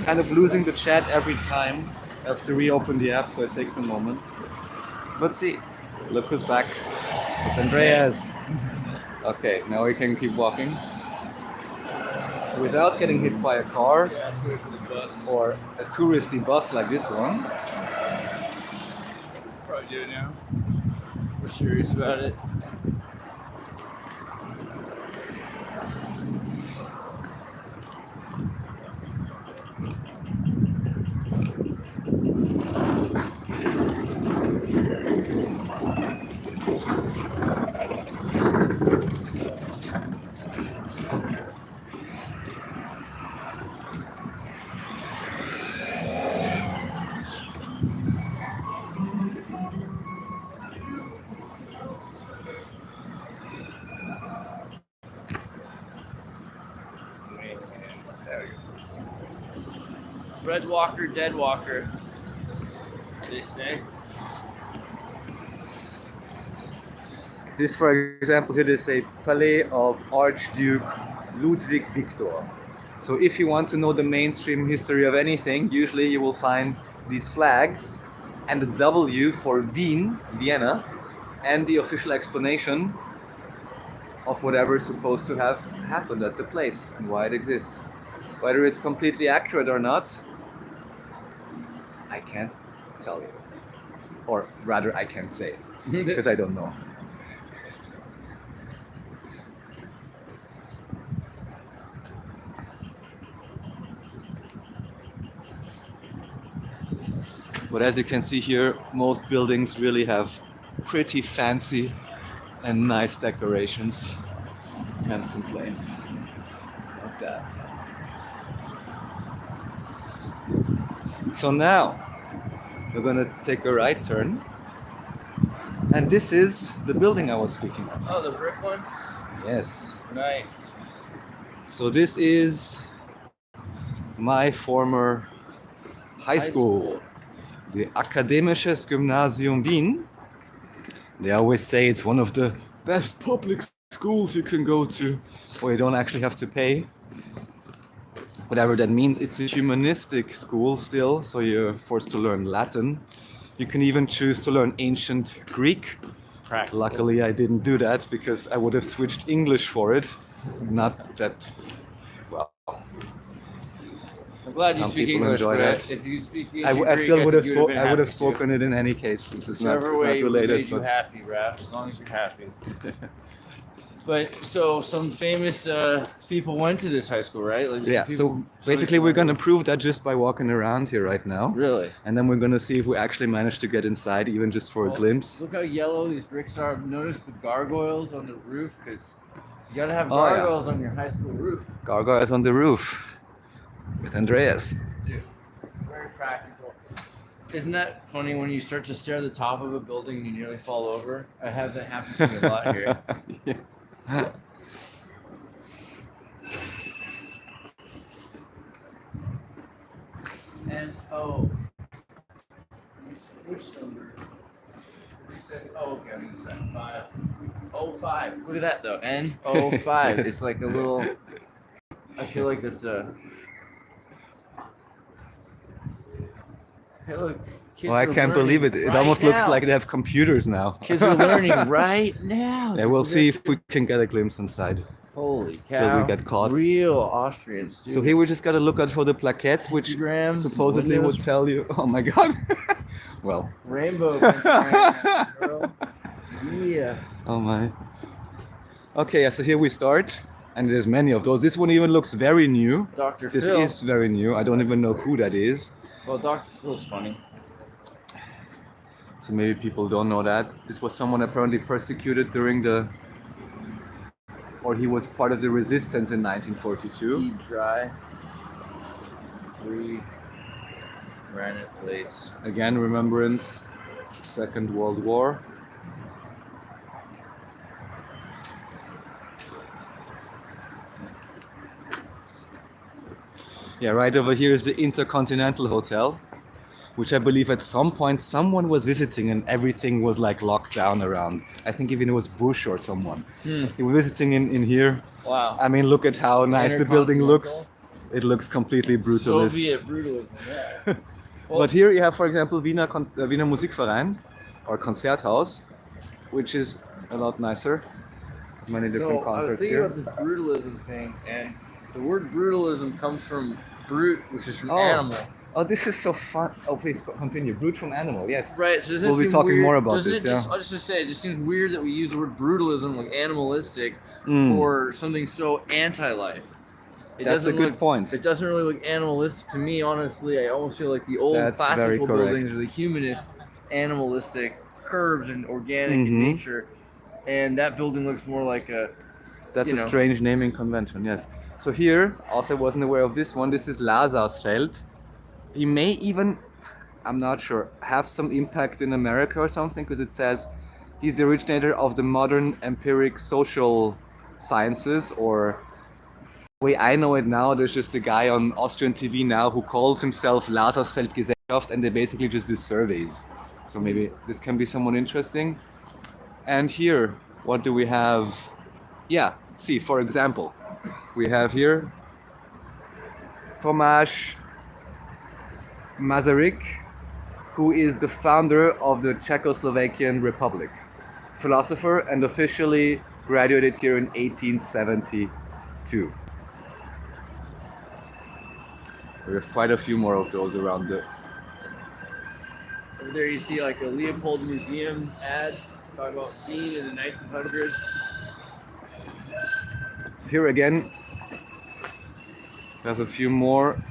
Kind of losing the chat every time. I have to reopen the app, so it takes a moment. Let's see. Look who's back. It's Andreas. Okay, now we can keep walking. Without getting hit by a car. Yeah, let's wait for the bus. Or a touristy bus like this one. Probably do it now. We're serious about it. Red walker, dead walker, they say. This, for example, here is a Palais of Archduke Ludwig Victor. So if you want to know the mainstream history of anything, usually you will find these flags and the W for Wien, Vienna, and the official explanation of whatever is supposed to have happened at the place and why it exists. Whether it's completely accurate or not, I can't tell you. Or rather, I can't say, because I don't know. But as you can see here, most buildings really have pretty fancy and nice decorations. Can't complain about that. So now we're gonna take a right turn, and this is the building I was speaking of. Oh, the brick one? Yes. Nice. So this is my former high school, the Akademisches Gymnasium Wien. They always say it's one of the best public schools you can go to, where you don't actually have to pay. Whatever that means, it's a humanistic school still, so you're forced to learn Latin. You can even choose to learn ancient Greek. Practical. Luckily, I didn't do that because I would have switched English for it. Not that, well, I'm glad you some speak people English, enjoy but that. if you speak I Greek, still would have, think you been I would have happy spoken it in any case. It's not, Whichever it's way not related. made you happy, Raph, as long as you're happy. But so some famous people went to this high school, right? Like, Yeah, so basically we're gonna prove that just by walking around here right now. Really? And then we're gonna see if we actually manage to get inside, even just for a glimpse. Look how yellow these bricks are. I've noticed the gargoyles on the roof, because you gotta have Oh, yeah. gargoyles on your high school roof. Gargoyles on the roof with Andreas. Dude, very practical. Isn't that funny when you start to stare at the top of a building and you nearly fall over? I have that happen to me a lot here. Yeah. And oh, which number? You said, oh, okay, I'm gonna say 505. Look at that though, N05. Yes. It's like a little. I feel like it's a. Hey, look. Kids Well, I are can't believe it. learning It right almost looks now. like they have computers now. Kids are learning right now. Yeah, we'll see if we can get a glimpse inside. Holy Till cow! we get caught. Real Austrian students. So here we just gotta look out for the plaquette, which Pentagrams, supposedly windows. would tell you. Oh my god. Well. Rainbow pentagrams, bro. Yeah. Oh my. Okay, yeah, so here we start, and there's many of those. This one even looks very new. Dr. This Phil. is very new. I don't even know who that is. Well, Dr. Phil's funny. So maybe people don't know that. This was someone apparently persecuted during the, or he was part of the resistance in 1942. Tea dry. 3 granite plates. Again, remembrance, Second World War. Yeah, right over here is the Intercontinental Hotel, which I believe at some point someone was visiting and everything was like locked down around. I think even it was Bush or someone. He was visiting in here. Wow. I mean, look at how nice the building looks. Intercontinental. It looks completely brutalist. Soviet brutalism, yeah. Well, But here you have, for example, Wiener Musikverein or Konzerthaus, which is a lot nicer. Many different so I was concerts thinking here. about this brutalism thing, and the word brutalism comes from brute, which is from Oh. animal. Oh, this is so fun. Oh, please continue. Brute from animal, yes. Right, so doesn't We'll it be seem talking weird? more about Doesn't this, it just, yeah. I'll just say, it just seems weird that we use the word brutalism, like animalistic, Mm. for something so anti-life. It That's a doesn't good look- point. It doesn't really look animalistic to me, honestly. I almost feel like the old That's very classical correct. buildings are the humanist, animalistic curves and organic in Mhm. nature. And that building looks more like a, That's you a know. strange naming convention, yes. So here, also wasn't aware of this one, this is Lazarsfeld. He may even, I'm not sure, have some impact in America or something, because it says he's the originator of the modern empiric social sciences, or The way I know it now, there's just a guy on Austrian TV now who calls himself Lazarsfeld Gesellschaft, and they basically just do surveys. So maybe this can be someone interesting. And here, what do we have? Yeah, see, for example, we have here Tomáš Masaryk, who is the founder of the Czechoslovakian Republic, philosopher, and officially graduated here in 1872. We have quite a few more of those around the... Over there you see like a Leopold Museum ad talking about being in the 1900s. So here again, we have a few more.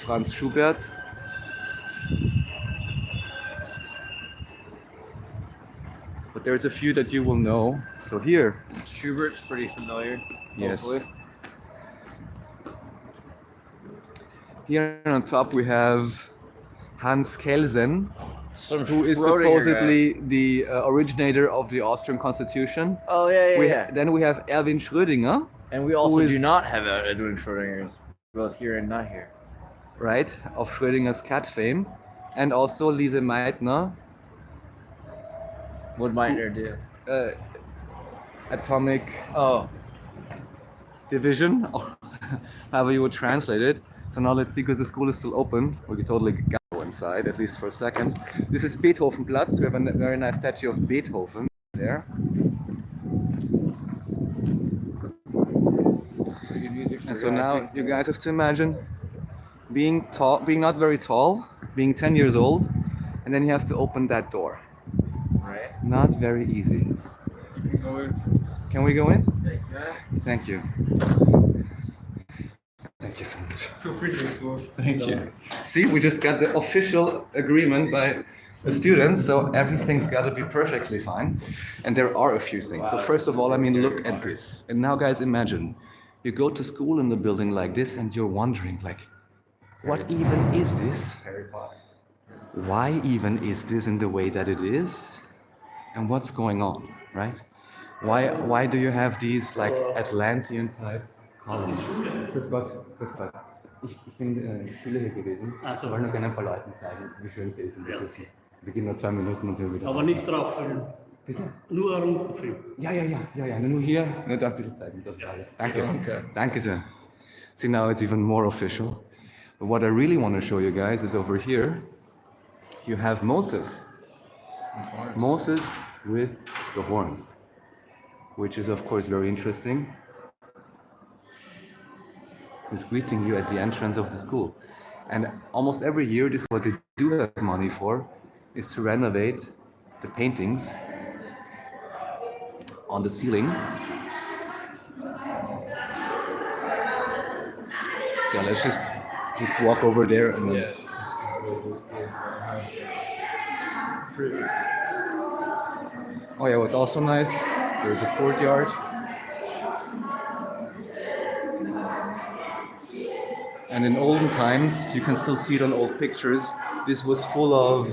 Franz Schubert. But there's a few that you will know. So here, Schubert's pretty familiar. yes. Hopefully. Here on top we have Hans Kelsen, Some who is Schrödinger supposedly guy. the originator of the Austrian Constitution. Oh yeah. Then we have Erwin Schrödinger, And we also who do is- not have Edwin Schrödinger's, both here and not here. right, of Schrödinger's cat fame, and also Lise Meitner, What might there do? atomic Oh, division, or however you would translate it. So now let's see, because the school is still open. We could totally go inside, at least for a second. This is Beethovenplatz. We have a very nice statue of Beethoven there. pretty good music for And so now you guys have to imagine being tall, being not very tall, being 10 years old, and then you have to open that door. right? Not very easy. Can we go in? Thank you. Thank you so much. Feel free to go. Thank you. See, we just got the official agreement by the students, so everything's got to be perfectly fine. And there are a few things. So first of all, I mean, look at this. And now, guys, imagine you go to school in a building like this, and you're wondering, like, what even is this? Why even is this in the way that it is? And what's going on, right? Why do you have these like Atlantean type columns? Grüß Gott, grüß Gott. Ich bin Schüler hier gewesen. Ach so. Ich wollte nur gerne ein paar Leuten zeigen, wie schön sie ist in Beethoven. Wir gehen nur 2 Minuten und sind wieder. Aber nicht drauf filmen. Bitte? Nur rumfilmen. Ja, nur hier, nur da ein bisschen zeigen, das ist alles. Danke. Okay. Danke sehr. See, now it's even more official. But what I really want to show you guys is over here, you have Moses. Moses with the horns, which is of course very interesting. He's greeting you at the entrance of the school. And almost every year, this is what they do have money for, is to renovate the paintings on the ceiling. So let's just walk over there and then oh yeah, what's also nice, there's a courtyard. And in olden times, you can still see it on old pictures, this was full of,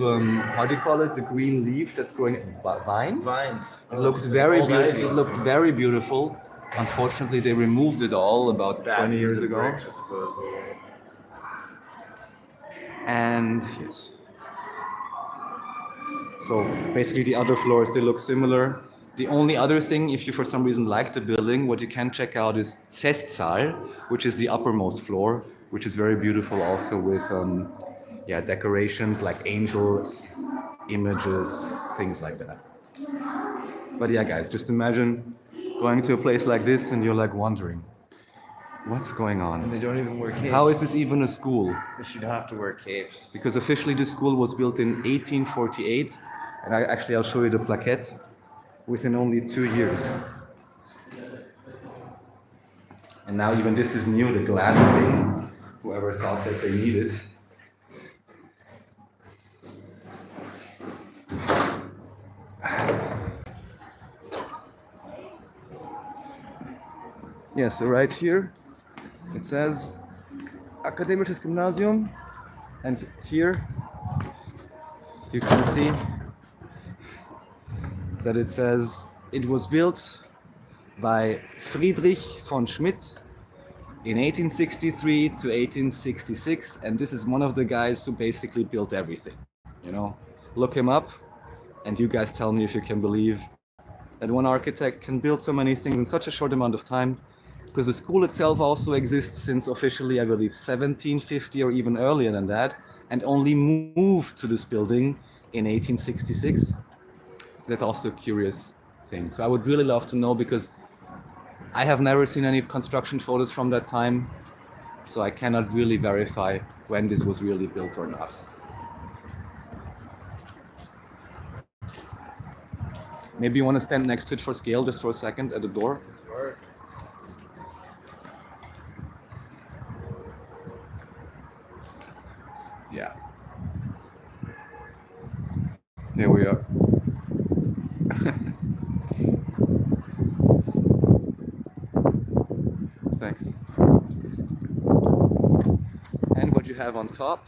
how do you call it, the green leaf that's growing, vines? Vines. It looked very beautiful. It looked very beautiful. Unfortunately, they removed it all about 20 years ago. And yes. So basically the other floors, they look similar. The only other thing, if you for some reason like the building, what you can check out is Festsaal, which is the uppermost floor, which is very beautiful also with decorations like angel images, things like that. But yeah, guys, just imagine going to a place like this and you're like wondering, what's going And on? they don't even wear capes. How is this even a school? They should have to wear capes. Because officially the school was built in 1848, and I'll show you the plaquette, within only 2 years. And now even this is new, the glass thing, whoever thought that they needed. Yeah, so right here, it says Akademisches Gymnasium, and here you can see that it says it was built by Friedrich von Schmidt in 1863 to 1866, and this is one of the guys who basically built everything. You know, look him up, and you guys tell me if you can believe that one architect can build so many things in such a short amount of time, because the school itself also exists since officially, I believe, 1750 or even earlier than that, and only moved to this building in 1866. That's also a curious thing. So I would really love to know, because I have never seen any construction photos from that time, so I cannot really verify when this was really built or not. Maybe you want to stand next to it for scale just for a second at the door? Sure. Yeah. There we are. Thanks. And what you have on top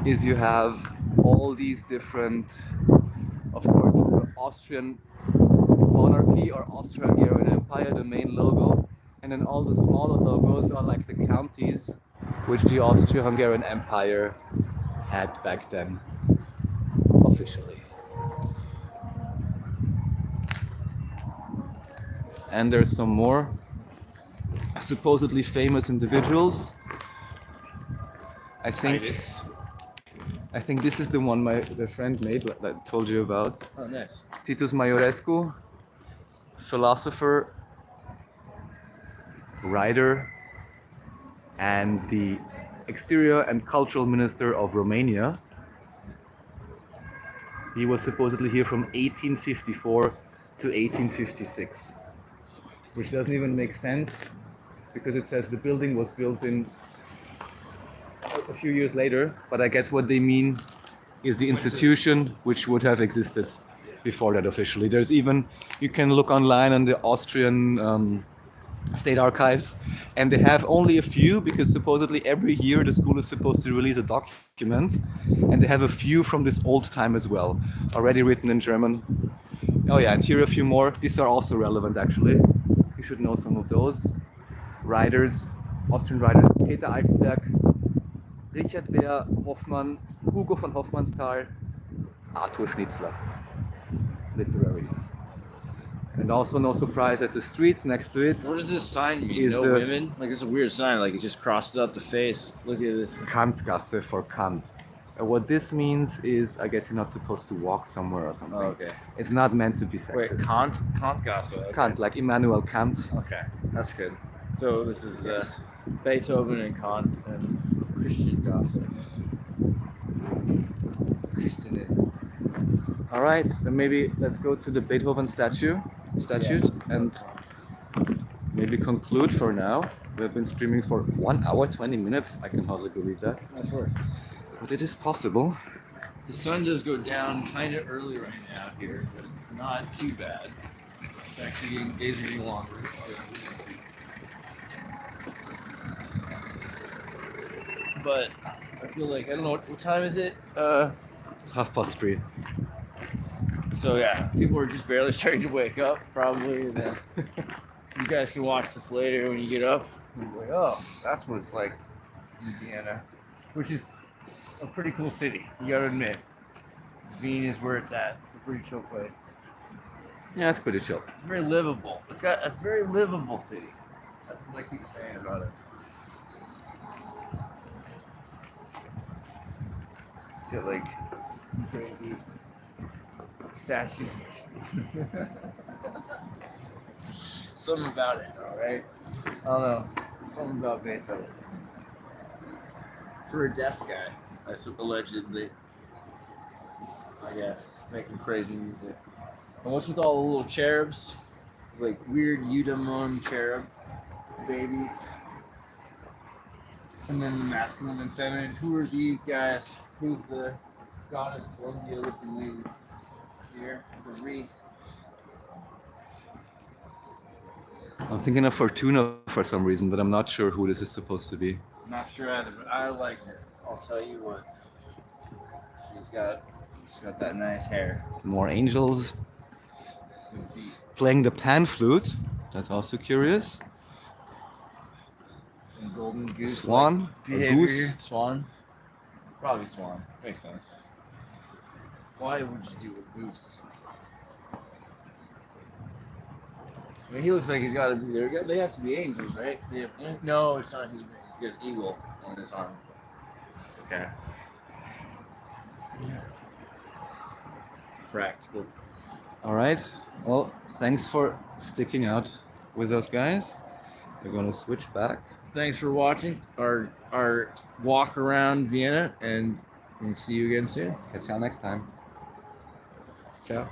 is you have all these different, of course, for the Austrian monarchy or Austro-Hungarian Empire, the main logo, and then all the smaller logos are like the counties which the Austro-Hungarian Empire had back then, officially. And there's some more supposedly famous individuals. I think this is the one my friend made that I told you about. Oh, nice. Titus Maiorescu, philosopher, writer, and the exterior and cultural minister of Romania. He was supposedly here from 1854 to 1856, which doesn't even make sense, because it says the building was built in a few years later, but I guess what they mean is the institution which would have existed before that officially. There's even, you can look online on the Austrian state archives, and they have only a few, because supposedly every year the school is supposed to release a document, and they have a few from this old time as well, already written in German. Oh yeah, and here are a few more. These are also relevant actually. You should know some of those. Writers, Austrian writers, Peter Altenberg, Richard Wehr, Hoffmann, Hugo von Hofmannsthal, Arthur Schnitzler. Literaries. And also, no surprise, at the street next to it. What does this sign mean? Is No the- women? Like, it's a weird sign. Like, it just crosses out the face. Look at this. Kantgasse for Kant. What this means is, I guess you're not supposed to walk somewhere or something. Oh, okay. It's not meant to be sexist. Wait, Kantgasse. Okay. Kant, like Immanuel Kant. Okay, that's good. So this is the Yes. Beethoven and Kant and Christian gossip. Christian. All right, then maybe let's go to the Beethoven statue and maybe conclude for now. We've been streaming for 1 hour, 20 minutes. I can hardly believe that. Nice work. But it is possible. The sun does go down kind of early right now here, but it's not too bad. It's actually getting, days are getting longer. But I feel like, I don't know, what time is it? It's 3:30. So yeah, people are just barely starting to wake up, probably. And then you guys can watch this later when you get up. And be like, oh, that's what it's like in Vienna, which is a pretty cool city. You gotta admit, Vienna is where it's at. It's a pretty chill place. Yeah, it's pretty chill. It's very livable. It's got a very livable city. That's what I keep saying about it. It's got like crazy statues. Something about it, alright? I don't know. Something about Beethoven. For a deaf guy, that's allegedly, I guess, making crazy music. And what's with all the little cherubs? It's like weird eudaimon cherub babies. And then the masculine and feminine. Who are these guys? Who's the goddess Columbia looking lady here? The wreath. I'm thinking of Fortuna for some reason, but I'm not sure who this is supposed to be. Not sure either, but I like her. I'll tell you what. She's got that nice hair. More angels. Good feet. Playing the pan flute. That's also curious. golden goose. Swan? Or goose? Swan? Probably swan. Makes sense. Why would you do a goose? I mean, he looks like he's got to be there. They have to be angels, right? 'Cause they have, no, it's not. He's got an eagle on his arm. Okay. Practical. All right. Well, thanks for sticking out with those guys. We're gonna switch back. Thanks for watching our walk around Vienna, and we'll see you again soon. Catch y'all next time. Ciao.